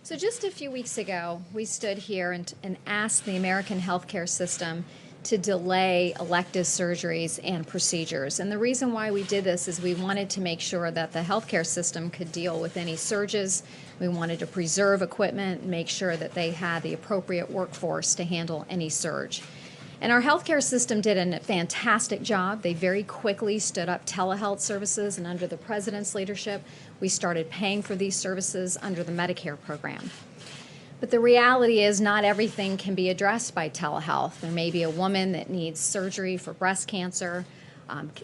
So just a few weeks ago, we stood here and asked the American healthcare system to delay elective surgeries and procedures. And the reason why we did this is we wanted to make sure that the healthcare system could deal with any surges. We wanted to preserve equipment and make sure that they had the appropriate workforce to handle any surge. And our healthcare system did a fantastic job. They very quickly stood up telehealth services, and under the President's leadership, we started paying for these services under the Medicare program. But the reality is not everything can be addressed by telehealth. There may be a woman that needs surgery for breast cancer,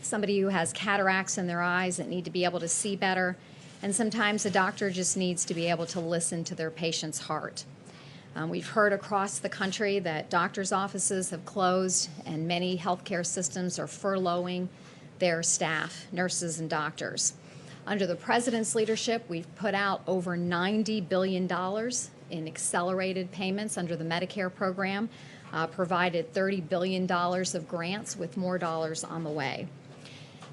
somebody who has cataracts in their eyes that need to be able to see better, and sometimes a doctor just needs to be able to listen to their patient's heart. We've heard across the country that doctors' offices have closed and many healthcare systems are furloughing their staff, nurses and doctors. Under the President's leadership, we've put out over $90 billion in accelerated payments under the Medicare program, provided $30 billion of grants with more dollars on the way.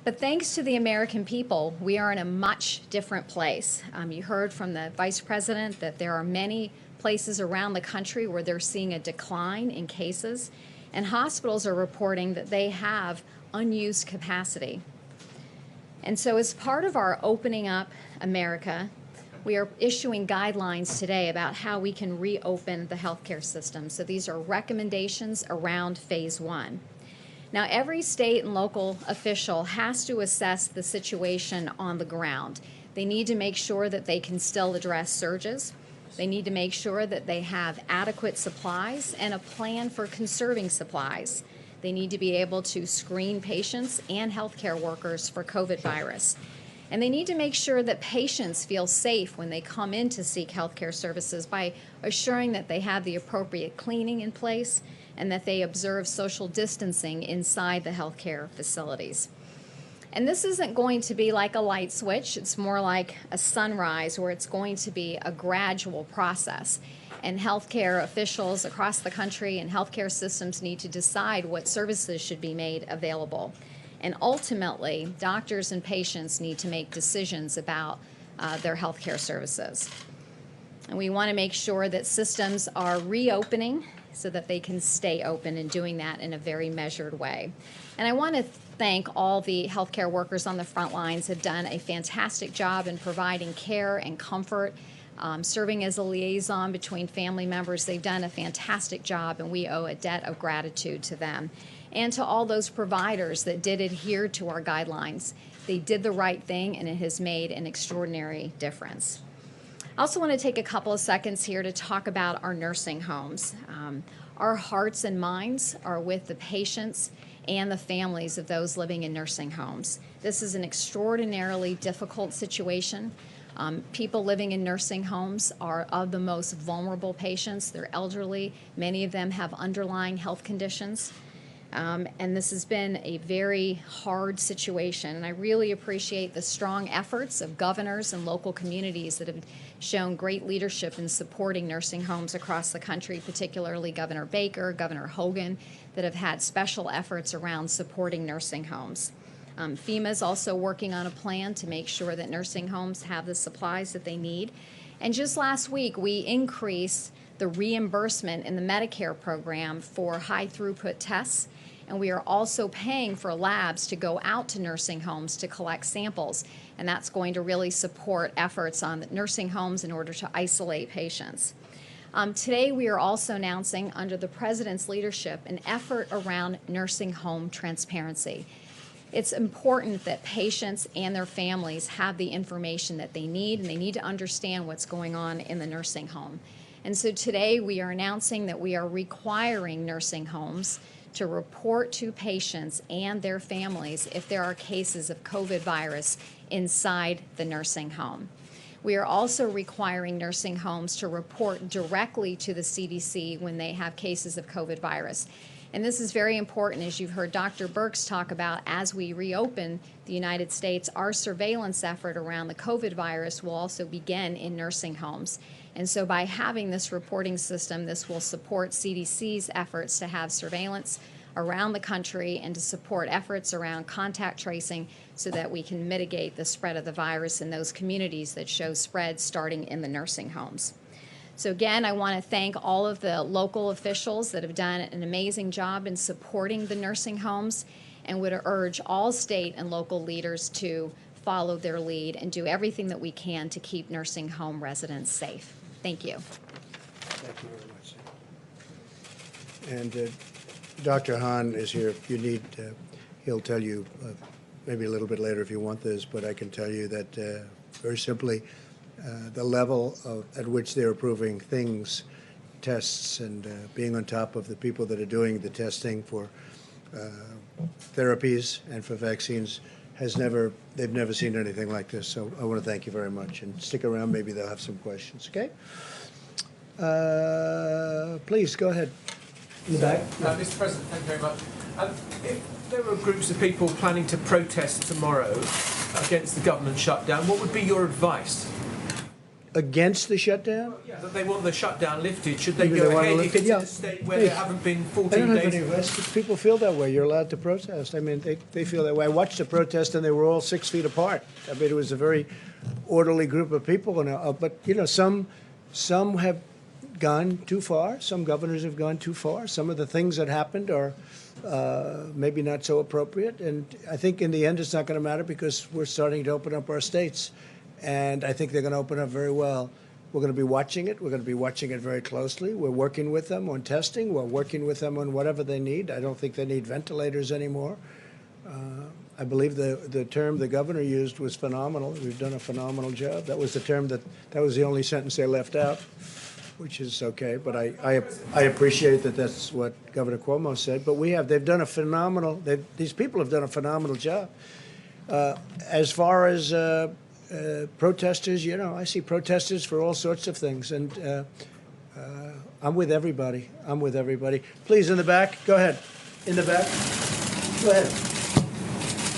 But thanks to the American people, we are in a much different place. You heard from the Vice President that there are many places around the country where they're seeing a decline in cases, and hospitals are reporting that they have unused capacity. And so as part of our Opening Up America, we are issuing guidelines today about how we can reopen the healthcare system. So these are recommendations around phase 1. Now, every state and local official has to assess the situation on the ground. They need to make sure that they can still address surges. They need to make sure that they have adequate supplies and a plan for conserving supplies. They need to be able to screen patients and healthcare workers for COVID virus. And they need to make sure that patients feel safe when they come in to seek healthcare services by assuring that they have the appropriate cleaning in place and that they observe social distancing inside the healthcare facilities. And this isn't going to be like a light switch. It's more like a sunrise where it's going to be a gradual process. And healthcare officials across the country and healthcare systems need to decide what services should be made available. And ultimately, doctors and patients need to make decisions about their healthcare services. And we want to make sure that systems are reopening so that they can stay open, and doing that in a very measured way. And I want to thank all the healthcare workers on the front lines who have done a fantastic job in providing care and comfort, serving as a liaison between family members. They've done a fantastic job, and we owe a debt of gratitude to them. And to all those providers that did adhere to our guidelines. They did the right thing, and it has made an extraordinary difference. I also want to take a couple of seconds here to talk about our nursing homes. Our hearts and minds are with the patients and the families of those living in nursing homes. This is an extraordinarily difficult situation. People living in nursing homes are of the most vulnerable patients. They're elderly. Many of them have underlying health conditions. And this has been a very hard situation. And I really appreciate the strong efforts of governors and local communities that have shown great leadership in supporting nursing homes across the country, particularly Governor Baker, Governor Hogan, that have had special efforts around supporting nursing homes. FEMA is also working on a plan to make sure that nursing homes have the supplies that they need. And just last week, we increased the reimbursement in the Medicare program for high throughput tests. And we are also paying for labs to go out to nursing homes to collect samples. And that's going to really support efforts on the nursing homes in order to isolate patients. Today, we are also announcing, under the President's leadership, an effort around nursing home transparency. It's important that patients and their families have the information that they need, and they need to understand what's going on in the nursing home. And so today, we are announcing that we are requiring nursing homes to report to patients and their families if there are cases of COVID virus inside the nursing home. We are also requiring nursing homes to report directly to the CDC when they have cases of COVID virus. And this is very important, as you've heard Dr. Birx talk about. As we reopen the United States, our surveillance effort around the COVID virus will also begin in nursing homes. And so by having this reporting system, this will support CDC's efforts to have surveillance around the country and to support efforts around contact tracing so that we can mitigate the spread of the virus in those communities that show spread starting in the nursing homes. So again, I want to thank all of the local officials that have done an amazing job in supporting the nursing homes, and would urge all state and local leaders to follow their lead and do everything that we can to keep nursing home residents safe. Thank you. Thank you very much. And Dr. Hahn is here. If you need, he'll tell you maybe a little bit later if you want this, but I can tell you that very simply, the level at which they're approving things, tests, and being on top of the people that are doing the testing for therapies and for vaccines they've never seen anything like this. So I want to thank you very much, and stick around. Maybe they'll have some questions. Okay? Please go ahead. In the back. Mr. President, thank you very much. If there were groups of people planning to protest tomorrow against the government shutdown, what would be your advice? Against the shutdown? Yeah, that they want the shutdown lifted. Should they Maybe go they want it ahead if lifted, it's yeah. in a state where Hey, there haven't been They 14 don't have days? any arrests. People feel that way. You're allowed to protest. I mean, they feel that way. I watched the protest, and they were all 6 feet apart. I mean, it was a very orderly group of people. And but you know, some have gone too far. Some governors have gone too far. Some of the things that happened are maybe not so appropriate. And I think in the end, it's not going to matter, because we're starting to open up our states, and I think they're going to open up very well. We're going to be watching it. We're going to be watching it very closely. We're working with them on testing. We're working with them on whatever they need. I don't think they need ventilators anymore. I believe the term the governor used was phenomenal. We've done a phenomenal job. That was the term that was the only sentence they left out, which is okay. But I appreciate that that's what Governor Cuomo said. But they've done a phenomenal. These people have done a phenomenal job. As far as protesters, you know, I see protesters for all sorts of things, and I'm with everybody. I'm with everybody. Please, in the back, go ahead. In the back, go ahead.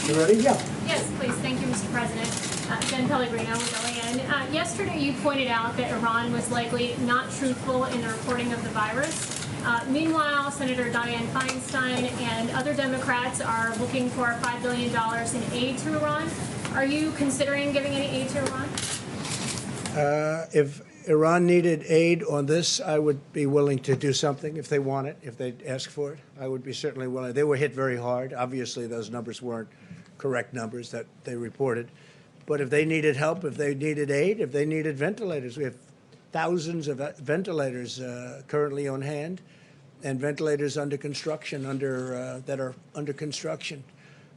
You ready? Yeah. Yes, please. Thank you, Mr. President. Jen Pellegrino with OAN. Yesterday, you pointed out that Iran was likely not truthful in the reporting of the virus. Meanwhile, Senator Dianne Feinstein and other Democrats are looking for $5 billion in aid to Iran. Are you considering giving any aid to Iran? If Iran needed aid on this, I would be willing to do something if they want it, if they ask for it. I would be certainly willing. They were hit very hard. Obviously, those numbers weren't correct numbers that they reported. But if they needed help, if they needed aid, if they needed ventilators, we have thousands of ventilators currently on hand, and ventilators under construction, that are under construction.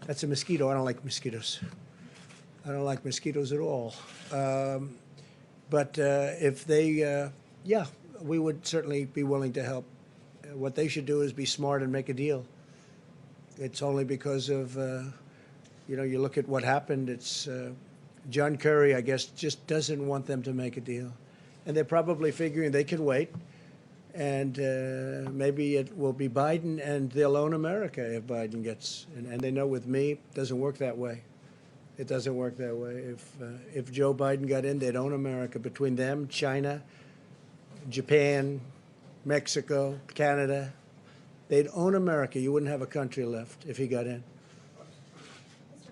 That's a mosquito. I don't like mosquitoes. I don't like mosquitoes at all. But if they, yeah, we would certainly be willing to help. What they should do is be smart and make a deal. It's only because of, you look at what happened. It's John Kerry, I guess, just doesn't want them to make a deal. And they're probably figuring they can wait. And maybe it will be Biden, and they'll own America if Biden gets. And they know with me, it doesn't work that way. It doesn't work that way. If Joe Biden got in, they'd own America. Between them, China, Japan, Mexico, Canada, they'd own America. You wouldn't have a country left if he got in.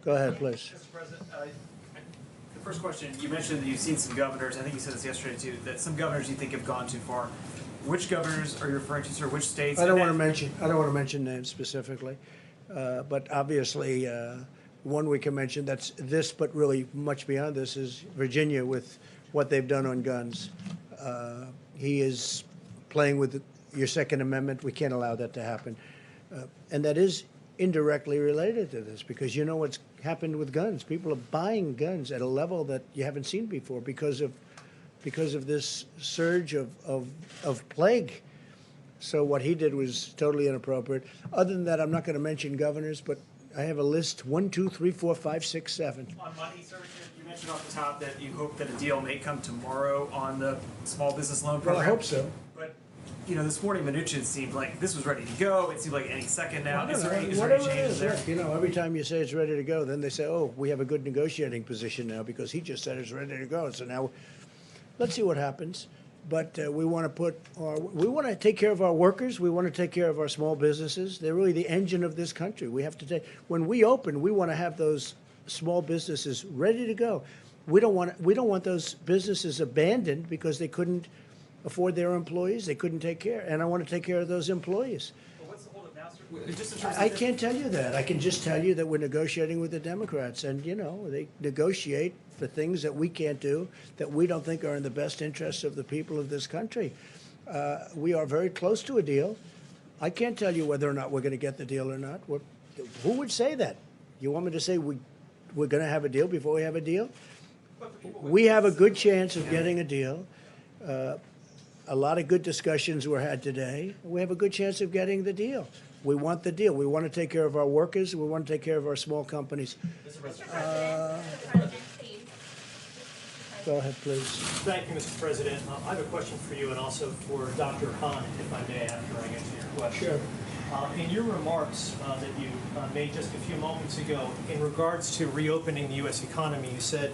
Go ahead, please. Mr. President, the first question, you mentioned that you've seen some governors, I think you said this yesterday too, that some governors you think have gone too far. Which governors are you referring to, sir? Which states? I don't want to mention names specifically, but obviously one we can mention that's this, but really much beyond this is Virginia with what they've done on guns. He is playing with your Second Amendment. We can't allow that to happen, and that is indirectly related to this because you know what's happened with guns. People are buying guns at a level that you haven't seen before because of this surge of plague. So what he did was totally inappropriate. Other than that, I'm not going to mention governors, but I have a list: 1, 2, 3, 4, 5, 6, 7. On money, sir, you mentioned off the top that you hope that a deal may come tomorrow on the small business loan program. Well, I hope so. But, this morning Mnuchin seemed like this was ready to go. It seemed like any second now. Is there any Whatever it changes is, there? look, every time you say it's ready to go, then they say, oh, we have a good negotiating position now because he just said it's ready to go. So now let's see what happens. But we want to take care of our workers. We want to take care of our small businesses. They're really the engine of this country. We have to when we open, we want to have those small businesses ready to go. We don't want those businesses abandoned because they couldn't afford their employees. They couldn't take care. And I want to take care of those employees. Well, what's the holdup now, sir? Just in terms I of can't tell you that. I can just tell you that we're negotiating with the Democrats, and they negotiate for things that we can't do, that we don't think are in the best interests of the people of this country. We are very close to a deal. I can't tell you whether or not we're going to get the deal or not. Who would say that? You want me to say we're going to have a deal before we have a deal? We have a good chance of getting a deal. A lot of good discussions were had today. We have a good chance of getting the deal. We want the deal. We want to take care of our workers. We want to take care of our small companies. Mr. President, please. Go ahead, please. Thank you, Mr. President. I have a question for you and also for Dr. Hahn, if I may, after I get to your question. Sure. In your remarks that you made just a few moments ago, in regards to reopening the U.S. economy, you said,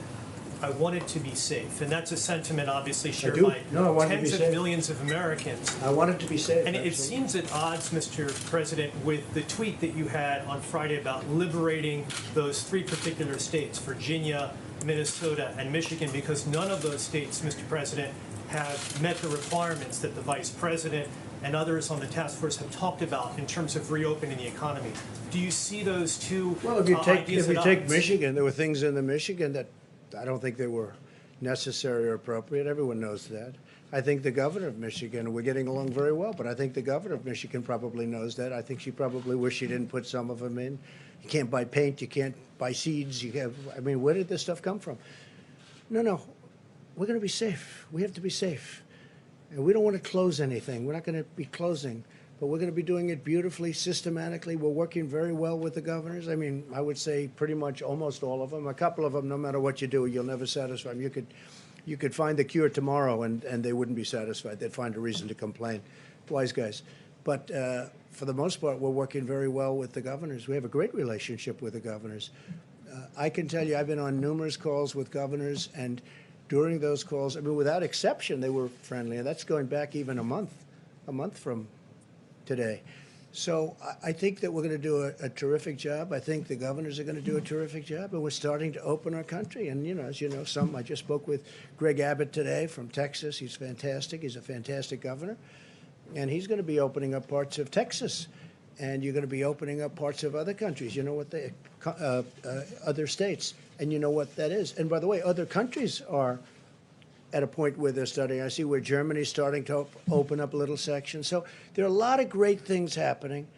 I want it to be safe. And that's a sentiment obviously shared do. by No, I want it to be tens of safe. millions of Americans. I want it to be safe. And it absolutely. seems at odds, Mr. President, with the tweet that you had on Friday about liberating those 3 particular states, Virginia, Minnesota, and Michigan, because none of those states, Mr. President, have met the requirements that the Vice President and others on the task force have talked about in terms of reopening the economy. Do you see those two Well, if you ideas at take odds? Michigan, there were things in the Michigan that I don't think they were necessary or appropriate. Everyone knows that. I think the governor of Michigan, we're getting along very well, but I think the governor of Michigan probably knows that. I think she probably wished she didn't put some of them in. You can't buy paint. You can't buy seeds. Where did this stuff come from? No. We're going to be safe. We have to be safe. And we don't want to close anything. We're not going to be closing, but we're going to be doing it beautifully, systematically. We're working very well with the governors. I would say pretty much almost all of them. A couple of them, no matter what you do, you'll never satisfy them. You could find the cure tomorrow, and they wouldn't be satisfied. They'd find a reason to complain. Wise guys. But for the most part, we're working very well with the governors. We have a great relationship with the governors. I can tell you, I've been on numerous calls with governors, and during those calls, without exception, they were friendly. And that's going back even a month from today. So I think that we're going to do a terrific job. I think the governors are going to do a terrific job, and we're starting to open our country. And, as you know, I just spoke with Greg Abbott today from Texas. He's fantastic. He's a fantastic governor. And he's going to be opening up parts of Texas. And you're going to be opening up parts of other countries. You know what other states. And you know what that is. And by the way, other countries are at a point where they're starting. I see where Germany's starting to open up a little section. So there are a lot of great things happening,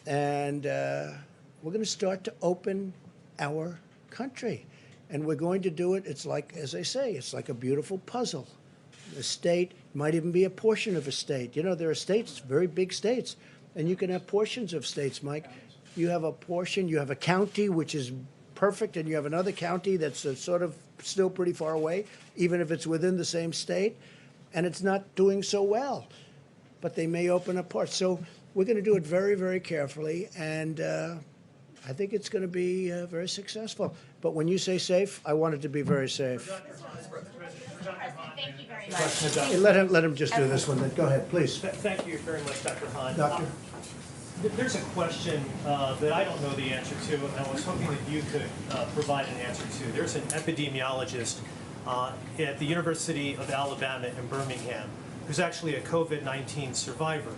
and we're going to start to open our country, and we're going to do it. It's like, as I say, it's like a beautiful puzzle. A state might even be a portion of a state. There are states, very big states, and you can have portions of states, Mike. You have a portion, you have a county, which is perfect, and you have another county that's sort of still pretty far away, even if it's within the same state, and it's not doing so well. But they may open up parts. So we're going to do it very, very carefully, and I think it's going to be very successful. But when you say safe, I want it to be very safe. Thank you very much. Hey, let him just do this one. Then. Go ahead, please. Thank you very much, Dr. Hahn. Doctor? There's a question that I don't know the answer to, and I was hoping that you could provide an answer to. There's an epidemiologist at the University of Alabama in Birmingham who's actually a COVID-19 survivor,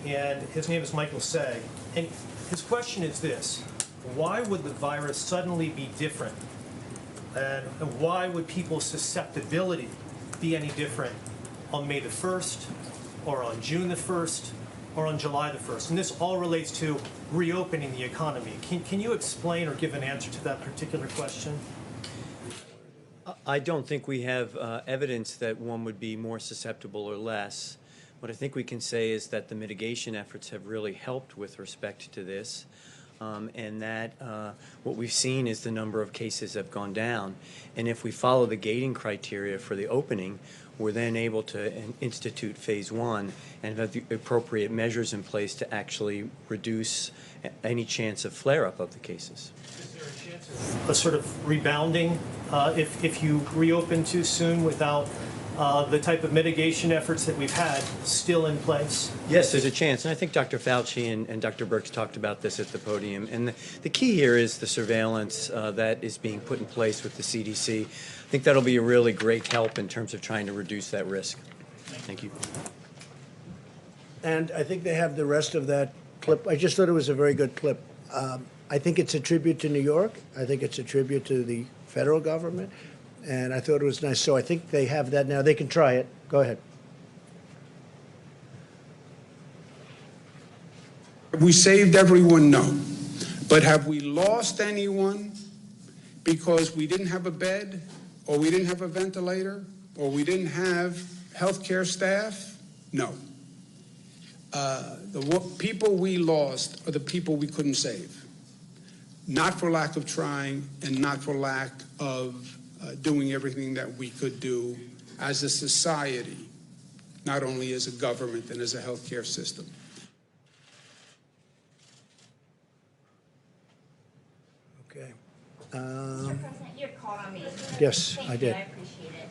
and his name is Michael Seg. And his question is this: why would the virus suddenly be different, and why would people's susceptibility be any different on May the 1st, or on June the 1st, or on July the 1st? And this all relates to reopening the economy. Can you explain or give an answer to that particular question? I don't think we have evidence that one would be more susceptible or less. What I think we can say is that the mitigation efforts have really helped with respect to this, and that what we've seen is the number of cases have gone down. And if we follow the gating criteria for the opening, we're then able to institute phase one and have the appropriate measures in place to actually reduce any chance of flare-up of the cases. Is there a chance of a sort of rebounding if you reopen too soon without the type of mitigation efforts that we've had still in place? Yes, there's a chance. And I think Dr. Fauci and Dr. Birx talked about this at the podium. And the key here is the surveillance that is being put in place with the CDC. I think that'll be a really great help in terms of trying to reduce that risk. Thank you. And I think they have the rest of that clip. I just thought it was a very good clip. I think it's a tribute to New York. I think it's a tribute to the federal government. And I thought it was nice. So I think they have that now. They can try it. Go ahead. Have we saved everyone? No. But have we lost anyone because we didn't have a bed, or we didn't have a ventilator, or we didn't have healthcare staff? No. The people we lost are the people we couldn't save. Not for lack of trying, and not for lack of doing everything that we could do as a society, not only as a government and as a healthcare system. Okay. Mr. President, you had called on me. Yes, Thank I you, did. I appreciate it.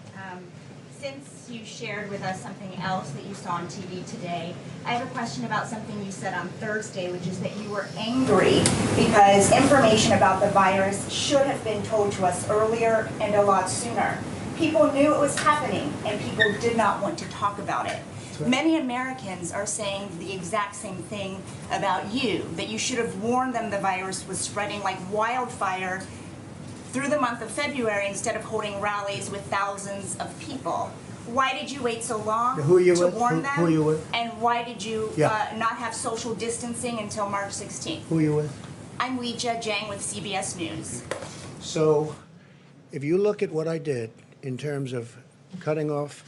Since you shared with us something else that you saw on TV today, I have a question about something you said on Thursday, which is that you were angry because information about the virus should have been told to us earlier and a lot sooner. People knew it was happening, and people did not want to talk about it. Many Americans are saying the exact same thing about you, that you should have warned them the virus was spreading like wildfire through the month of February instead of holding rallies with thousands of people. Why did you wait so long Who are you to with? warn them? Who are you with? And why did you Yeah. not have social distancing until March 16th? Who are you with? I'm Weijia Jiang with CBS News. So if you look at what I did in terms of cutting off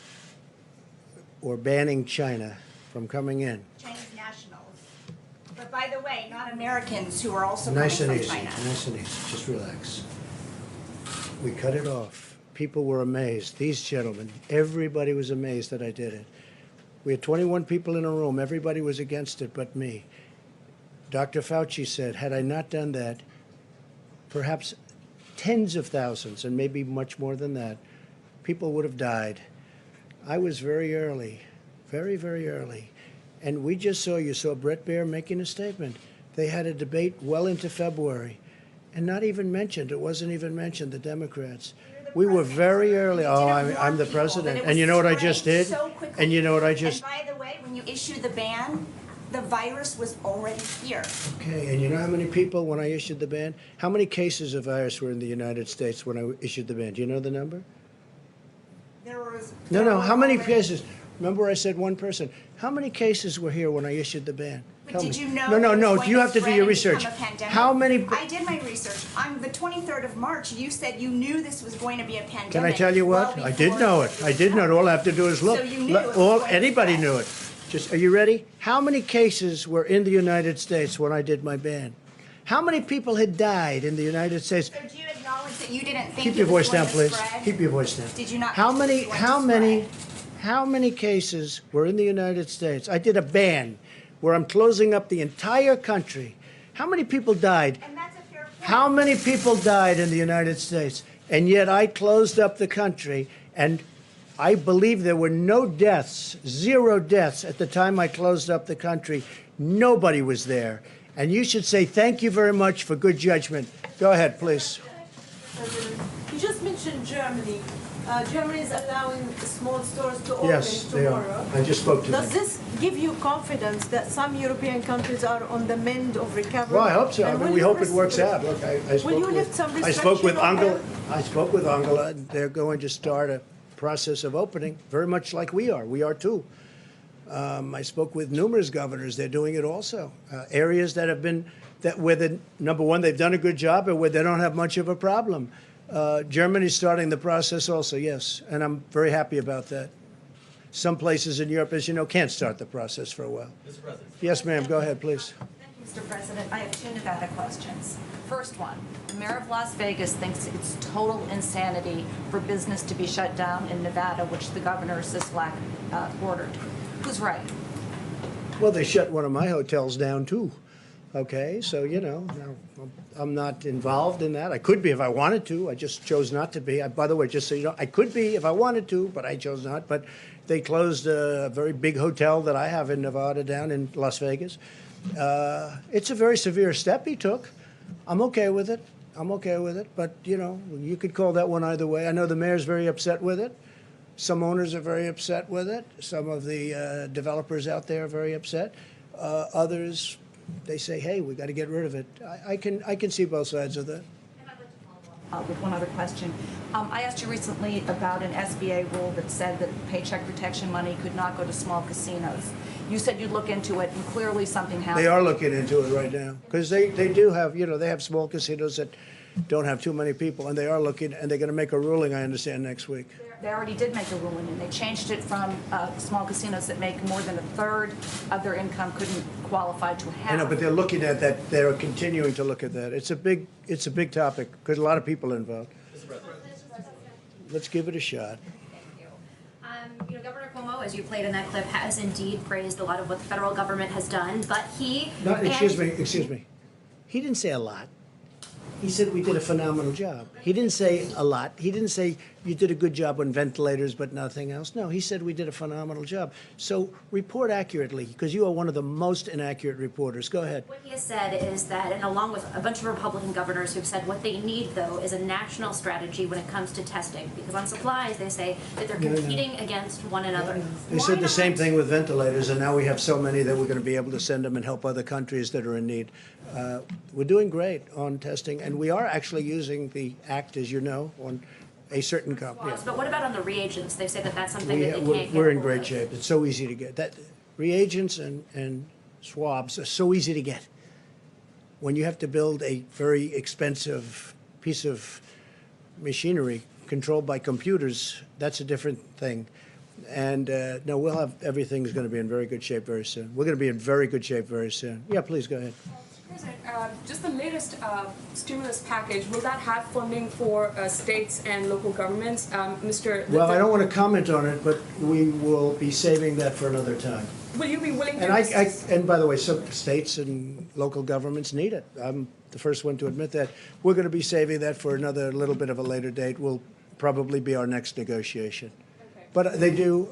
or banning China from coming in, Chinese nationals. But by the way, not Americans who are also nice and coming easy, from China. nice and easy, just relax. We cut it off. People were amazed. These gentlemen, everybody was amazed that I did it. We had 21 people in a room. Everybody was against it but me. Dr. Fauci said, had I not done that, perhaps tens of thousands, and maybe much more than that, people would have died. I was very early, very, very early. And we just saw, you saw Brett Baer making a statement. They had a debate well into February, and not even mentioned, it wasn't even mentioned, the Democrats. We were very early, oh, I'm the president. And you know what I just did? And you know what I just, And by the way, when you issue the ban, the virus was already here. okay, and you know how many people, when I issued the ban, how many cases of virus were in the United States when I issued the ban? Do you know the number? No, how many cases? Remember I said one person. How many cases were here when I issued the ban? But Tell did me. you know No, it was no, going you to have to do spread your and research. become a pandemic? How many, I did my research. On the 23rd of March, you said you knew this was going to be a pandemic. can I tell you what? well I did before- know it. I did know it. All I have to do is look. So you knew it was All, going to anybody spread. knew it. Just, are you ready? How many cases were in the United States when I did my ban? How many people had died in the United States? So do you acknowledge that you didn't think Keep it your was voice going down, to please. spread? Keep your voice down. Did you not How think it was many, going to how many, spread? how many cases were in the United States? I did a ban where I'm closing up the entire country. How many people died? And that's a fair point. How many people died in the United States? And yet I closed up the country, and I believe there were no deaths, 0 deaths at the time I closed up the country. Nobody was there. And you should say thank you very much for good judgment. Go ahead, please. President, you just mentioned Germany. Germany is allowing small stores to open Yes, they are. tomorrow. I just spoke to Does them. this give you confidence that some European countries are on the mend of recovery? Well, I hope so. I And mean, will we you hope it res- works out. Look, I spoke you lift some with, I spoke with restriction on Angela. them? I spoke with Angela. They're going to start a process of opening, very much like we are. We are too. I spoke with numerous governors. They're doing it also. Areas that have been, that where the, number one, they've done a good job, and where they don't have much of a problem. Germany's starting the process also, yes, and I'm very happy about that. Some places in Europe, as you know, can't start the process for a while. Mr. President. Yes, ma'am. Go ahead, please. Mr. President, I have 2 Nevada questions. First one, the mayor of Las Vegas thinks it's total insanity for business to be shut down in Nevada, which the governor Sisolak ordered. Who's right? Well, they shut one of my hotels down too. Okay, so you know, now, I'm not involved in that. I could be if I wanted to. I just chose not to be. By the way, just so you know, I could be if I wanted to, but I chose not. But they closed a very big hotel that I have in Nevada down in Las Vegas. It's a very severe step he took. I'm okay with it. I'm okay with it. But you know, you could call that one either way. I know the mayor's very upset with it. Some owners are very upset with it. Some of the developers out there are very upset. Others, they say, "Hey, we got to get rid of it." I can see both sides of that. With one other question. I asked you recently about an SBA rule that said that paycheck protection money could not go to small casinos. You said you'd look into it, and clearly something happened. They are looking into it right now because they do have, you know, they have small casinos that don't have too many people, and they are looking, and they're going to make a ruling, I understand, next week. They already did make a ruling, and they changed it from small casinos that make more than a third of their income couldn't qualify to half. I know, but they're looking at that. They're continuing to look at that. It's a big topic because a lot of people are involved. Let's give it a shot. You know, Governor Cuomo, as you played in that clip, has indeed praised a lot of what the federal government has done, but he... Excuse me. He didn't say a lot. He said we did a phenomenal job. He didn't say a lot. He didn't say you did a good job on ventilators but nothing else. No, he said we did a phenomenal job. So report accurately because you are one of the most inaccurate reporters. Go ahead. What he has said is that, and along with a bunch of Republican governors who've said what they need, though, is a national strategy when it comes to testing. Because on supplies, they say that they're competing against one another. They said Why the same not? thing with ventilators, and now we have so many that we're going to be able to send them and help other countries that are in need. We're doing great on testing, and we are actually using the Act, as you know, on a certain company. But what about on the reagents? They say that that's something that they can't get. We're in hold great of. shape. It's so easy to get. That reagents and swabs are so easy to get. When you have to build a very expensive piece of machinery controlled by computers, that's a different thing. And no, we'll have everything's going to be in very good shape very soon. We're going to be in very good shape very soon. Yeah, please go ahead. President, just the latest stimulus package, will that have funding for states and local governments? Well, I don't want to comment on it, but we will be saving that for another time. Will you be willing to... And by the way, some states and local governments need it. I'm the first one to admit that. We're going to be saving that for another little bit of a later date. Will probably be our next negotiation. Okay. But they do.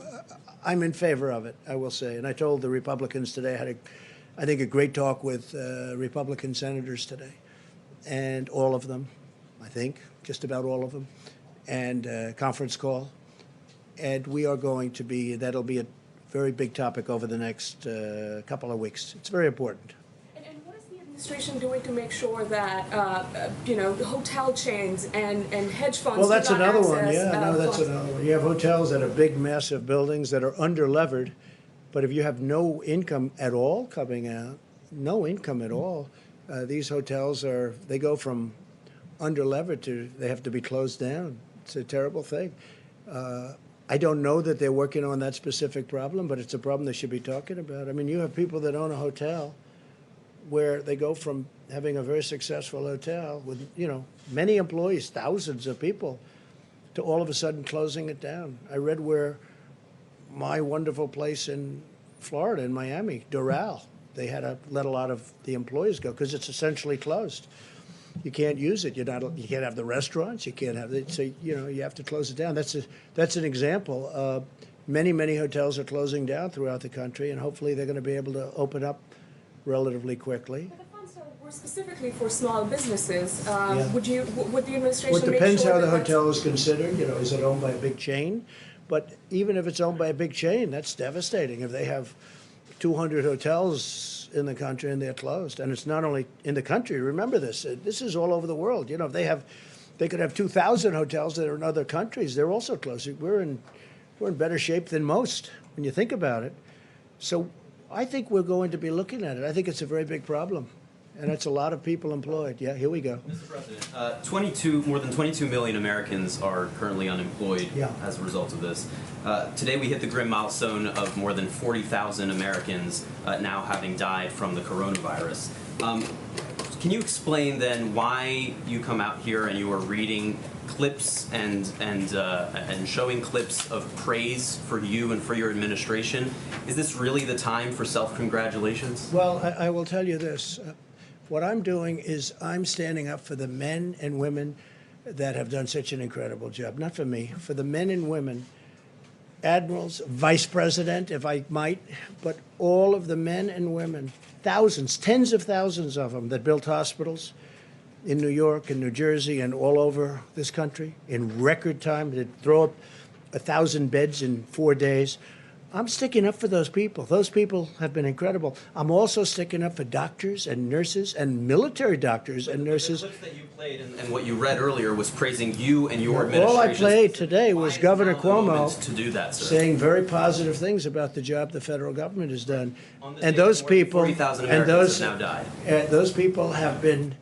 I'm in favor of it, I will say. And I told the Republicans today, I had, I think, a great talk with Republican senators today, and all of them, I think, just about all of them, and conference call. And we are going to be, that'll be a very big topic over the next couple of weeks. It's very important. And what is the administration doing to make sure that, the hotel chains and hedge funds Well, that's do not another one. access, Yeah, no, that's funds? another one. You have hotels that are big, massive buildings that are under-levered, but if you have no income at all coming out, no income at all, these hotels they go from under-levered to they have to be closed down. It's a terrible thing. I don't know that they're working on that specific problem, but it's a problem they should be talking about. I mean, you have people that own a hotel where they go from having a very successful hotel with, many employees, thousands of people, to all of a sudden closing it down. I read where my wonderful place in Florida, in Miami, Doral, they had to let a lot of the employees go because it's essentially closed. You can't use it. You can't have the restaurants. You can't have it. So you have to close it down. That's an example. Many hotels are closing down throughout the country, and hopefully they're going to be able to open up relatively quickly. But the funds were specifically for small businesses. Yeah. Would the administration Well, it make depends sure how the that that's- hotel is considered. Is it owned by a big chain? But even if it's owned by a big chain, that's devastating. If they have 200 hotels in the country and they're closed, and it's not only in the country. Remember this. This is all over the world. If they could have 2,000 hotels that are in other countries. They're also closed. We're in better shape than most when you think about it. So I think we're going to be looking at it. I think it's a very big problem, and it's a lot of people employed. Yeah, here we go. Mr. President, more than 22 million Americans are currently unemployed as a result of this. Today we hit the grim milestone of more than 40,000 Americans now having died from the coronavirus. Can you explain then why you come out here and you are reading clips and showing clips of praise for you and for your administration? Is this really the time for self-congratulations? Well, I will tell you this. What I'm doing is I'm standing up for the men and women that have done such an incredible job. Not for me, for the men and women, admirals, vice president, if I might, but all of the men and women, thousands, tens of thousands of them that built hospitals in New York and New Jersey and all over this country in record time. They'd throw up 1,000 beds in 4 days. I'm sticking up for those people. Those people have been incredible. I'm also sticking up for doctors and nurses and military doctors and nurses. The clips that you played and what you read earlier was praising you and your administration. All I played today was Governor Cuomo to do that, sir? saying very positive things about the job the federal government has done. On this And day, those more than people, 40,000 and Americans have now died. those people have been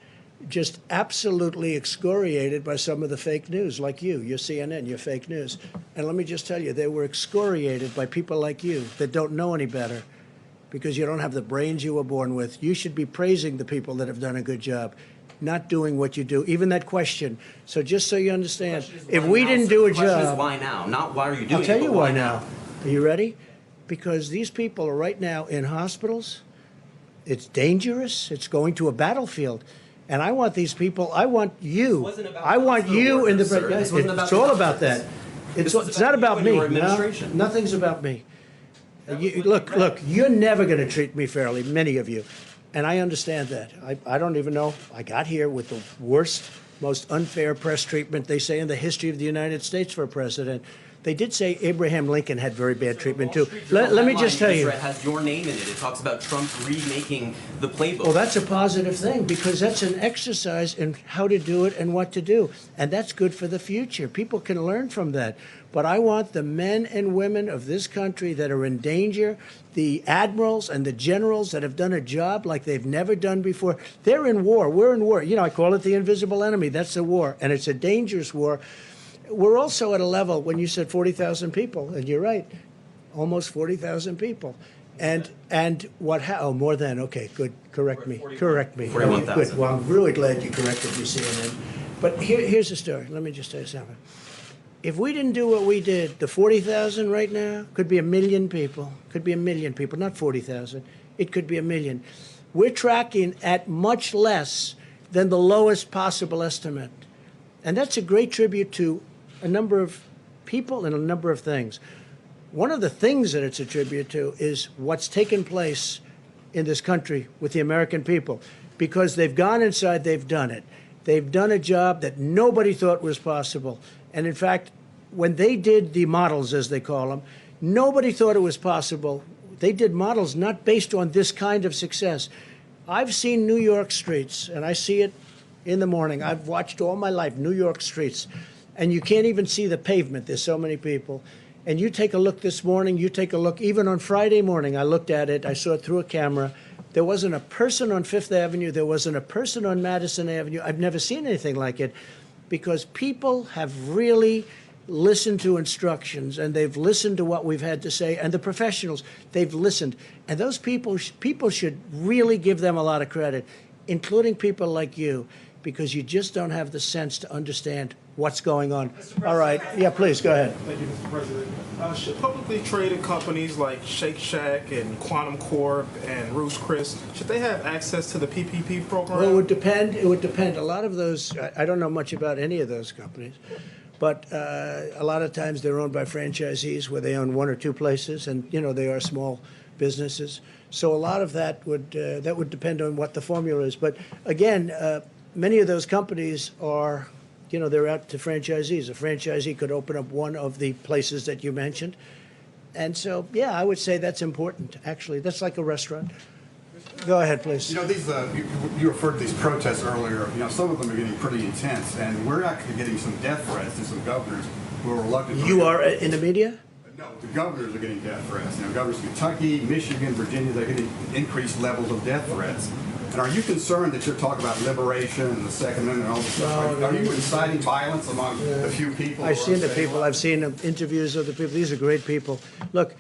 just absolutely excoriated by some of the fake news, like you. You're CNN, you're fake news. And let me just tell you, they were excoriated by people like you that don't know any better because you don't have the brains you were born with. You should be praising the people that have done a good job, not doing what you do. Even that question. So just so you understand, if we didn't do a The question is job... why now? Not why are you doing it, I'll tell you but why now. Are you ready? Because these people are right now in hospitals. It's dangerous. It's going to a battlefield. And I want these people, I want you. I want you in the... It's all about that. It's not about me. No, nothing's about me. Look, you're never going to treat me fairly, many of you. And I understand that. I don't even know. I got here with the worst, most unfair press treatment, they say, in the history of the United States for a president. They did say Abraham Lincoln had very bad treatment, too. Let me just tell you. It has your name in it. It talks about Trump remaking the playbook. Well, that's a positive thing because that's an exercise in how to do it and what to do. And that's good for the future. People can learn from that. But I want the men and women of this country that are in danger, the admirals and the generals that have done a job like they've never done before. They're in war. We're in war. I call it the invisible enemy. That's a war. And it's a dangerous war. We're also at a level, when you said 40,000 people, and you're right, almost 40,000 people. And what, more than, okay, good, correct me. 41,000. Good, well, I'm really glad you corrected me, CNN. But here's the story. Let me just tell you something. If we didn't do what we did, the 40,000 right now could be 1 million people. Could be 1 million people, not 40,000. It could be 1 million. We're tracking at much less than the lowest possible estimate. And that's a great tribute to a number of people and a number of things. one of the things that it's attributed to is what's taken place in this country with the American people, because they've gone inside, they've done it. They've done a job that nobody thought was possible. And in fact, when they did the models, as they call them, nobody thought it was possible. They did models not based on this kind of success. I've seen New York streets, and I see it in the morning. I've watched all my life New York streets, and you can't even see the pavement. There's so many people. And you take a look this morning, you take a look, even on Friday morning, I looked at it, I saw it through a camera. There wasn't a person on Fifth Avenue, there wasn't a person on Madison Avenue. I've never seen anything like it, because people have really listened to instructions, and they've listened to what we've had to say, and the professionals, they've listened. And those people should really give them a lot of credit, including people like you, because you just don't have the sense to understand what's going on. All right. Yeah, please, go ahead. Thank you, Mr. President. Should publicly traded companies like Shake Shack and Quantum Corp and Ruth's Chris, should they have access to the PPP program? Well, it would depend. It would depend. A lot of those, I don't know much about any of those companies, but a lot of times they're owned by franchisees where they own one or two places, and, you know, they are small businesses. So a lot of that would depend on what the formula is. But again, many of those companies are, you know, they're out to franchisees. A franchisee could open up one of the places that you mentioned. And so, yeah, I would say that's important, actually. That's like a restaurant. Go ahead, please. You know, these you referred to these protests earlier. You know, some of them are getting pretty intense, and we're actually getting some death threats to some governors who are reluctant. You are in the media? No, the governors are getting death threats. You know, governors of Kentucky, Michigan, Virginia, they're getting increased levels of death threats. And are you concerned that you're talking about liberation and the Second Amendment and all this stuff? Are you inciting violence among the few people? I've seen the people. I've seen interviews of the people. These are great people. Look,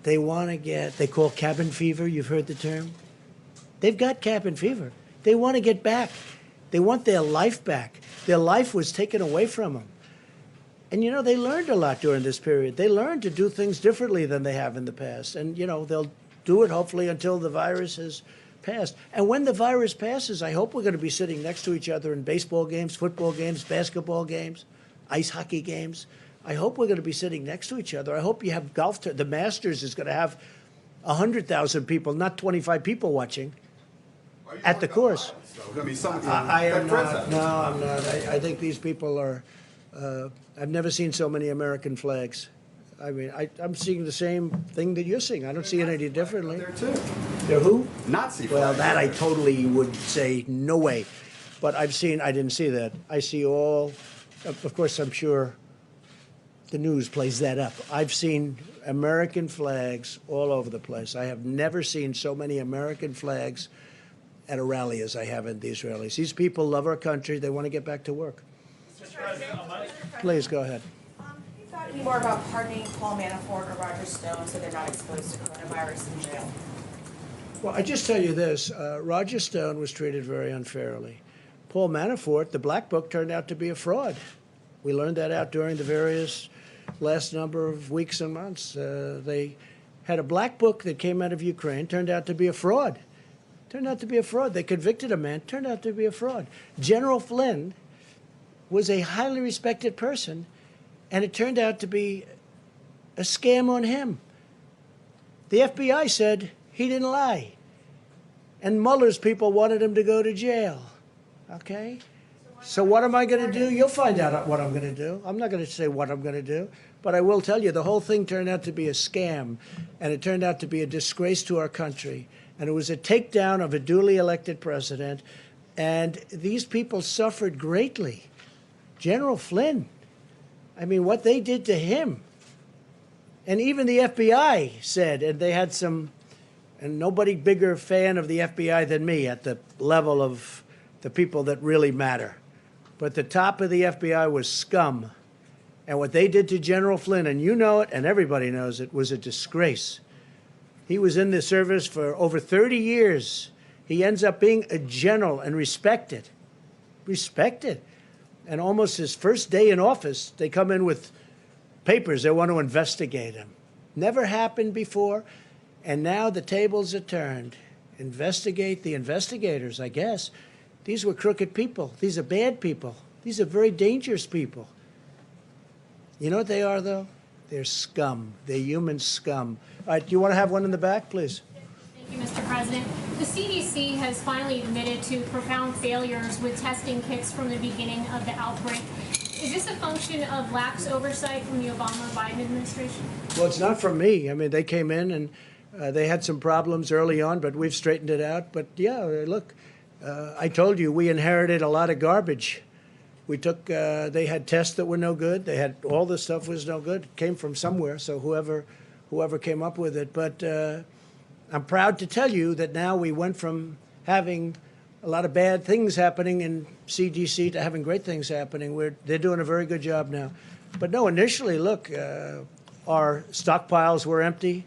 they want to get, they call cabin fever. You've heard the term? They've got cabin fever. They want to get back. They want their life back. Their life was taken away from them. And, you know, they learned a lot during this period. They learned to do things differently than they have in the past. And, you know, they'll do it hopefully until the virus has passed. And when the virus passes, I hope we're going to be sitting next to each other in baseball games, football games, basketball games, ice hockey games. I hope we're going to be sitting next to each other. I hope you have golf. The Masters is going to have 100,000 people, not 25 people watching at the course. I mean, I am not. No, I'm not. I think these people are. I've never seen so many American flags. I mean, I'm seeing the same thing that you're seeing. I don't see it any differently. There too. They're who? Nazi flags. Well, that I totally would say no way. But I didn't see that. I see all, of course, I'm sure the news plays that up. I've seen American flags all over the place. I have never seen so many American flags at a rally as I have in the Israelis. These people love our country. They want to get back to work. Please, go ahead. Any more about pardoning Paul Manafort or Roger Stone so they're not exposed to coronavirus in jail? Well, I just tell you this. Roger Stone was treated very unfairly. Paul Manafort, the Black Book, turned out to be a fraud. We learned that out during the various last number of weeks and months. They had a Black Book that came out of Ukraine, turned out to be a fraud. Turned out to be a fraud. They convicted a man, turned out to be a fraud. General Flynn was a highly respected person, and it turned out to be a scam on him. The FBI said he didn't lie. And Mueller's people wanted him to go to jail. Okay? So what am I going to do? You'll find out what I'm going to do. I'm not going to say what I'm going to do. But I will tell you, the whole thing turned out to be a scam. And it turned out to be a disgrace to our country. And it was a takedown of a duly elected president. And these people suffered greatly. General Flynn, I mean, what they did to him. And even the FBI said, and they had some, and nobody bigger fan of the FBI than me at the level of the people that really matter. But the top of the FBI was scum. And what they did to General Flynn, and you know it, and everybody knows it, was a disgrace. He was in the service for over 30 years. He ends up being a general and respected. Respected. And almost his first day in office, they come in with papers. They want to investigate him. Never happened before. And now the tables are turned. Investigate the investigators, I guess. These were crooked people. These are bad people. These are very dangerous people. You know what they are, though? They're scum. They're human scum. All right, do you want to have one in the back, please? Thank you, Mr. President. The CDC has finally admitted to profound failures with testing kits from the beginning of the outbreak. Is this a function of lax oversight from the Obama-Biden administration? Well, it's not from me. I mean, they came in and they had some problems early on, but we've straightened it out. But yeah, look, I told you we inherited a lot of garbage. We took, they had tests that were no good. They had, all the stuff was no good. It came from somewhere, so whoever came up with it. But I'm proud to tell you that now we went from having a lot of bad things happening in CDC to having great things happening. They're doing a very good job now. But no, initially, look, our stockpiles were empty.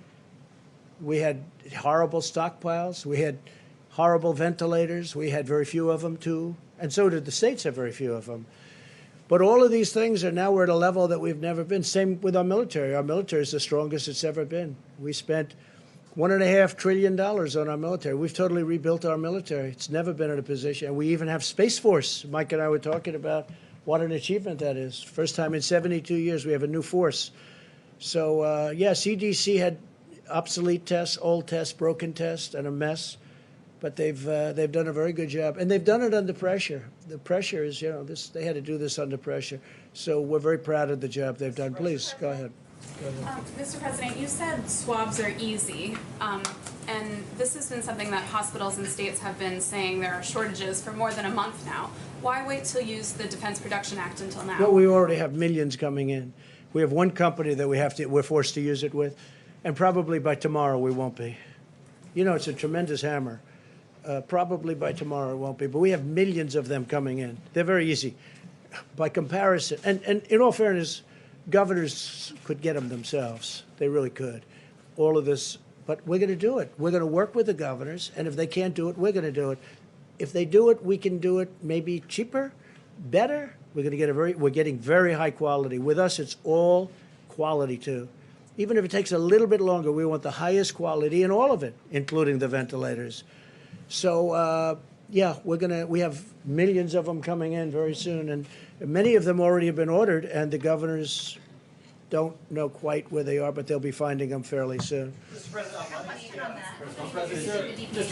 We had horrible stockpiles. We had horrible ventilators. We had very few of them, too. And so did the states have very few of them. But all of these things are now we're at a level that we've never been. Same with our military. Our military is the strongest it's ever been. We spent $1.5 trillion on our military. We've totally rebuilt our military. It's never been in a position. And we even have Space Force. Mike and I were talking about what an achievement that is. First time in 72 years we have a new force. So, yeah, CDC had obsolete tests, old tests, broken tests, and a mess. But they've done a very good job. And they've done it under pressure. The pressure is, you know, they had to do this under pressure. So we're very proud of the job they've done. Please, go ahead. Mr. President, you said swabs are easy, and this has been something that hospitals and states have been saying there are shortages for more than a month now. Why wait to use the Defense Production Act until now? Well, we already have millions coming in. We have one company that we're forced to use it with, and probably by tomorrow we won't be. You know, it's a tremendous hammer. Probably by tomorrow it won't be, but we have millions of them coming in. They're very easy by comparison. And in all fairness, governors could get them themselves. They really could. All of this, but we're going to do it. We're going to work with the governors, and if they can't do it, we're going to do it. If they do it, we can do it maybe cheaper, better. We're going to get we're getting very high quality. With us, it's all quality too. Even if it takes a little bit longer, we want the highest quality in all of it, including the ventilators. So, yeah, we have millions of them coming in very soon, and many of them already have been ordered, and the governors don't know quite where they are, but they'll be finding them fairly soon. Mr.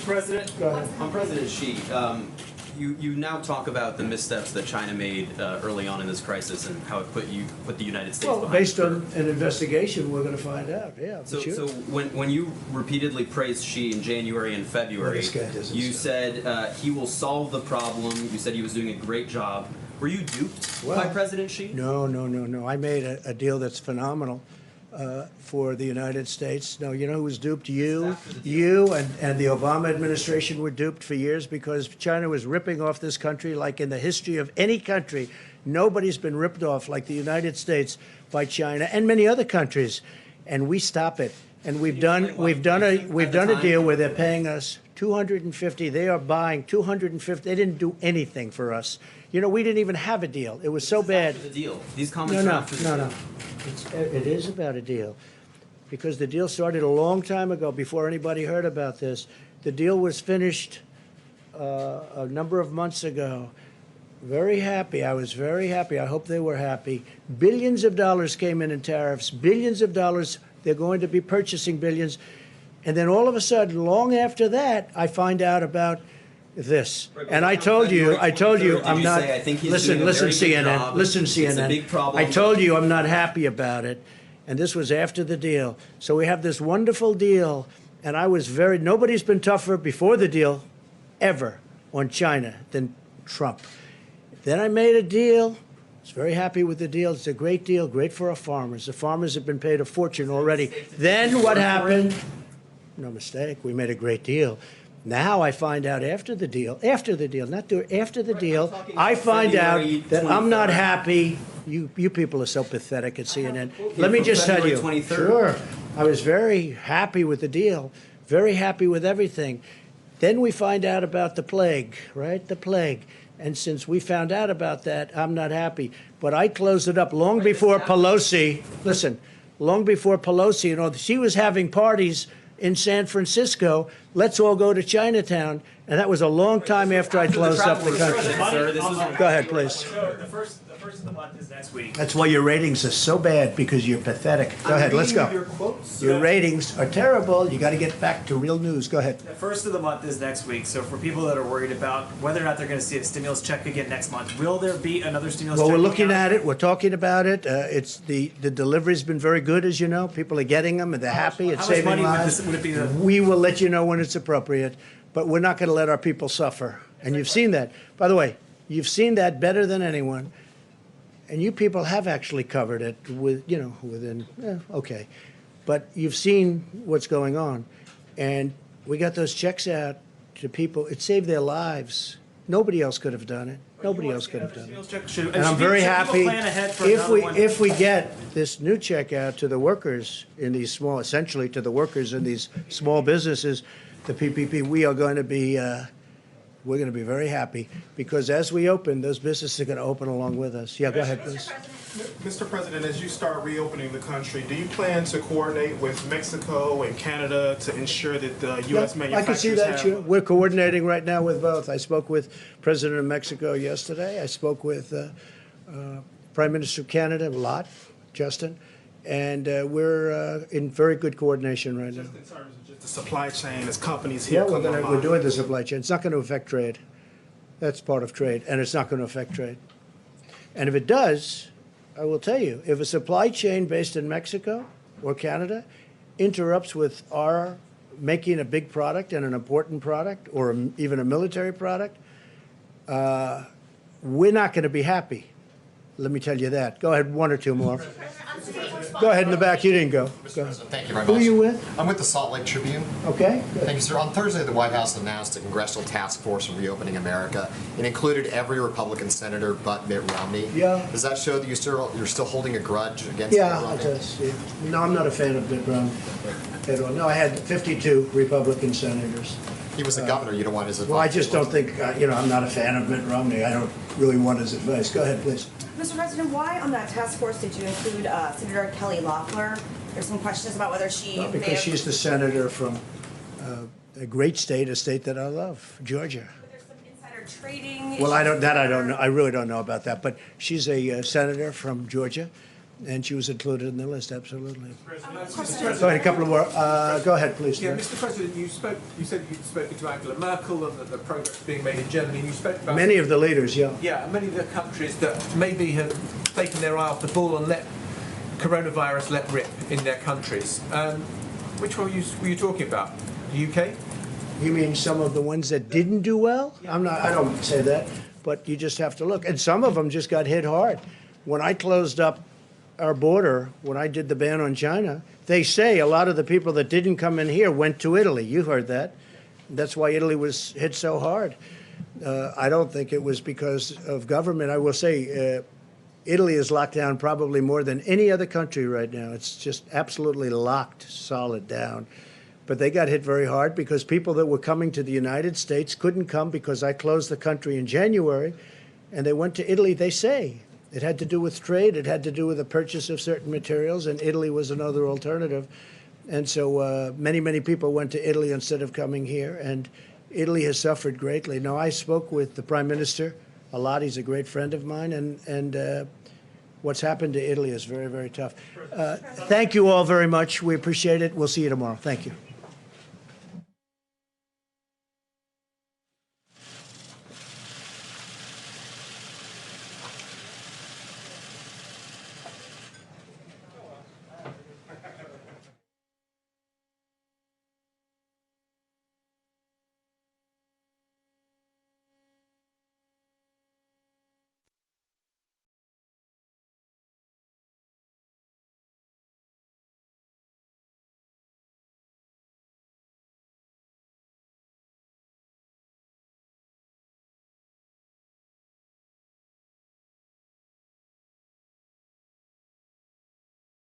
President, on President Xi, you now talk about the missteps that China made early on in this crisis and how it put the United States behind. Based on an investigation, we're going to find out. Yeah. So when you repeatedly praised Xi in January and February, you said he will solve the problem. You said he was doing a great job. Were you duped by President Xi? No. I made a deal that's phenomenal for the United States. No, you know who was duped? You and the Obama administration were duped for years because China was ripping off this country like in the history of any country. Nobody's been ripped off like the United States by China and many other countries, and we stop it. And we've done a deal where they're paying us $250. They are buying $250. They didn't do anything for us. You know, we didn't even have a deal. It was so bad. The deal. These comments are after the deal. No. It is about a deal, because the deal started a long time ago before anybody heard about this. The deal was finished a number of months ago. Very happy. I was very happy. I hope they were happy. Billions of dollars came in tariffs. Billions of dollars. They're going to be purchasing billions. And then all of a sudden, long after that, I find out about this. And I told you, I'm not, listen, CNN. I told you I'm not happy about it. And this was after the deal. So we have this wonderful deal. And I was nobody's been tougher before the deal ever on China than Trump. Then I made a deal. I was very happy with the deal. It's a great deal, great for our farmers. The farmers have been paid a fortune already. Then what happened? No mistake, we made a great deal. Now I find out after the deal, I find out that I'm not happy. You people are so pathetic at CNN. Let me just tell you. Sure. I was very happy with the deal, very happy with everything. Then we find out about the plague, right? The plague. And since we found out about that, I'm not happy. But I closed it up long before Pelosi. Listen, long before Pelosi, she was having parties in San Francisco. Let's all go to Chinatown. And that was a long time after I closed up the country. Sir, this was Go ahead, please. So the first of the month is next week. That's why your ratings are so bad, because you're pathetic. Go ahead, let's go. Your ratings are terrible. You got to get back to real news. Go ahead. The first of the month is next week. So for people that are worried about whether or not they're going to see a stimulus check again next month, will there be another stimulus Well, check? we're coming looking out? at it. We're talking about it. It's the delivery's been very good, as you know. People are getting them, and they're happy. It's how much saving money would lives. this- would it be the- We will let you know when it's appropriate, but we're not going to let our people suffer. And you've seen that. By the way, you've seen that better than anyone. And you people have actually covered it with, within, okay. But you've seen what's going on. And we got those checks out to people. It saved their lives. Nobody else could have done it. Nobody else could have done it. And I'm very happy if we get this new check out to the workers in these small, essentially to the workers in these small businesses, the PPP, we're going to be very happy, because as we open, those businesses are going to open along with us. Yeah, go ahead, please. Mr. President, as you start reopening the country, do you plan to coordinate with Mexico and Canada to ensure that the U.S. Yeah, I manufacturers can see that, have... sure. We're coordinating right now with both. I spoke with President of Mexico yesterday. I spoke with Prime Minister of Canada a lot, Justin, and we're in very good coordination right now. Just in terms of just the supply chain as companies here Yeah, come online. we're doing the supply chain. It's not going to affect trade. That's part of trade, and it's not going to affect trade. And if it does, I will tell you, if a supply chain based in Mexico or Canada interrupts with our making a big product and an important product, or even a military product, we're not going to be happy. Let me tell you that. Go ahead, one or two more. Go ahead in the back. You didn't go. Go ahead. Thank you very Who much. are you with? I'm with the Salt Lake Tribune. Okay. Good. Thank you, sir. On Thursday, the White House announced a congressional task force on reopening America. It included every Republican senator but Mitt Romney. Yeah. Does that show that you're still holding a grudge against Mitt Yeah, Romney? it does. Yeah. No, I'm not a fan of Mitt Romney at all. No, I had 52 Republican senators. He was a governor. You don't want his advice. Well, I just don't think, I'm not a fan of Mitt Romney. I don't really want his advice. Go ahead, please. Mr. President, why on that task force did you include Senator Kelly Loeffler? There's some questions about whether she Well, may because have... she's the senator from a great state, a state that I love, Georgia. But there's some insider trading. Well, I don't know. I really don't know about that. But she's a senator from Georgia, and she was included in the list, absolutely. Go ahead, a couple of more. Go ahead, please. Yeah, Mr. President, you said you'd spoken to Angela Merkel and that the progress being made in Germany. You spoke about Many of the leaders, yeah. Yeah, many of the countries that maybe have taken their eye off the ball and let coronavirus let rip in their countries. Which one were you talking about? The UK? You mean some of the ones that didn't do well? I don't say that, but you just have to look. And some of them just got hit hard. When I closed up our border, when I did the ban on China, they say a lot of the people that didn't come in here went to Italy. You heard that. That's why Italy was hit so hard. I don't think it was because of government. I will say Italy is locked down probably more than any other country right now. It's just absolutely locked solid down. But they got hit very hard because people that were coming to the United States couldn't come because I closed the country in January, and they went to Italy, they say. It had to do with trade. It had to do with the purchase of certain materials, and Italy was another alternative. And so many, many people went to Italy instead of coming here, and Italy has suffered greatly. Now, I spoke with the Prime Minister a lot. He's a great friend of mine, and what's happened to Italy is very, very tough. Thank you all very much. We appreciate it. We'll see you tomorrow. Thank you.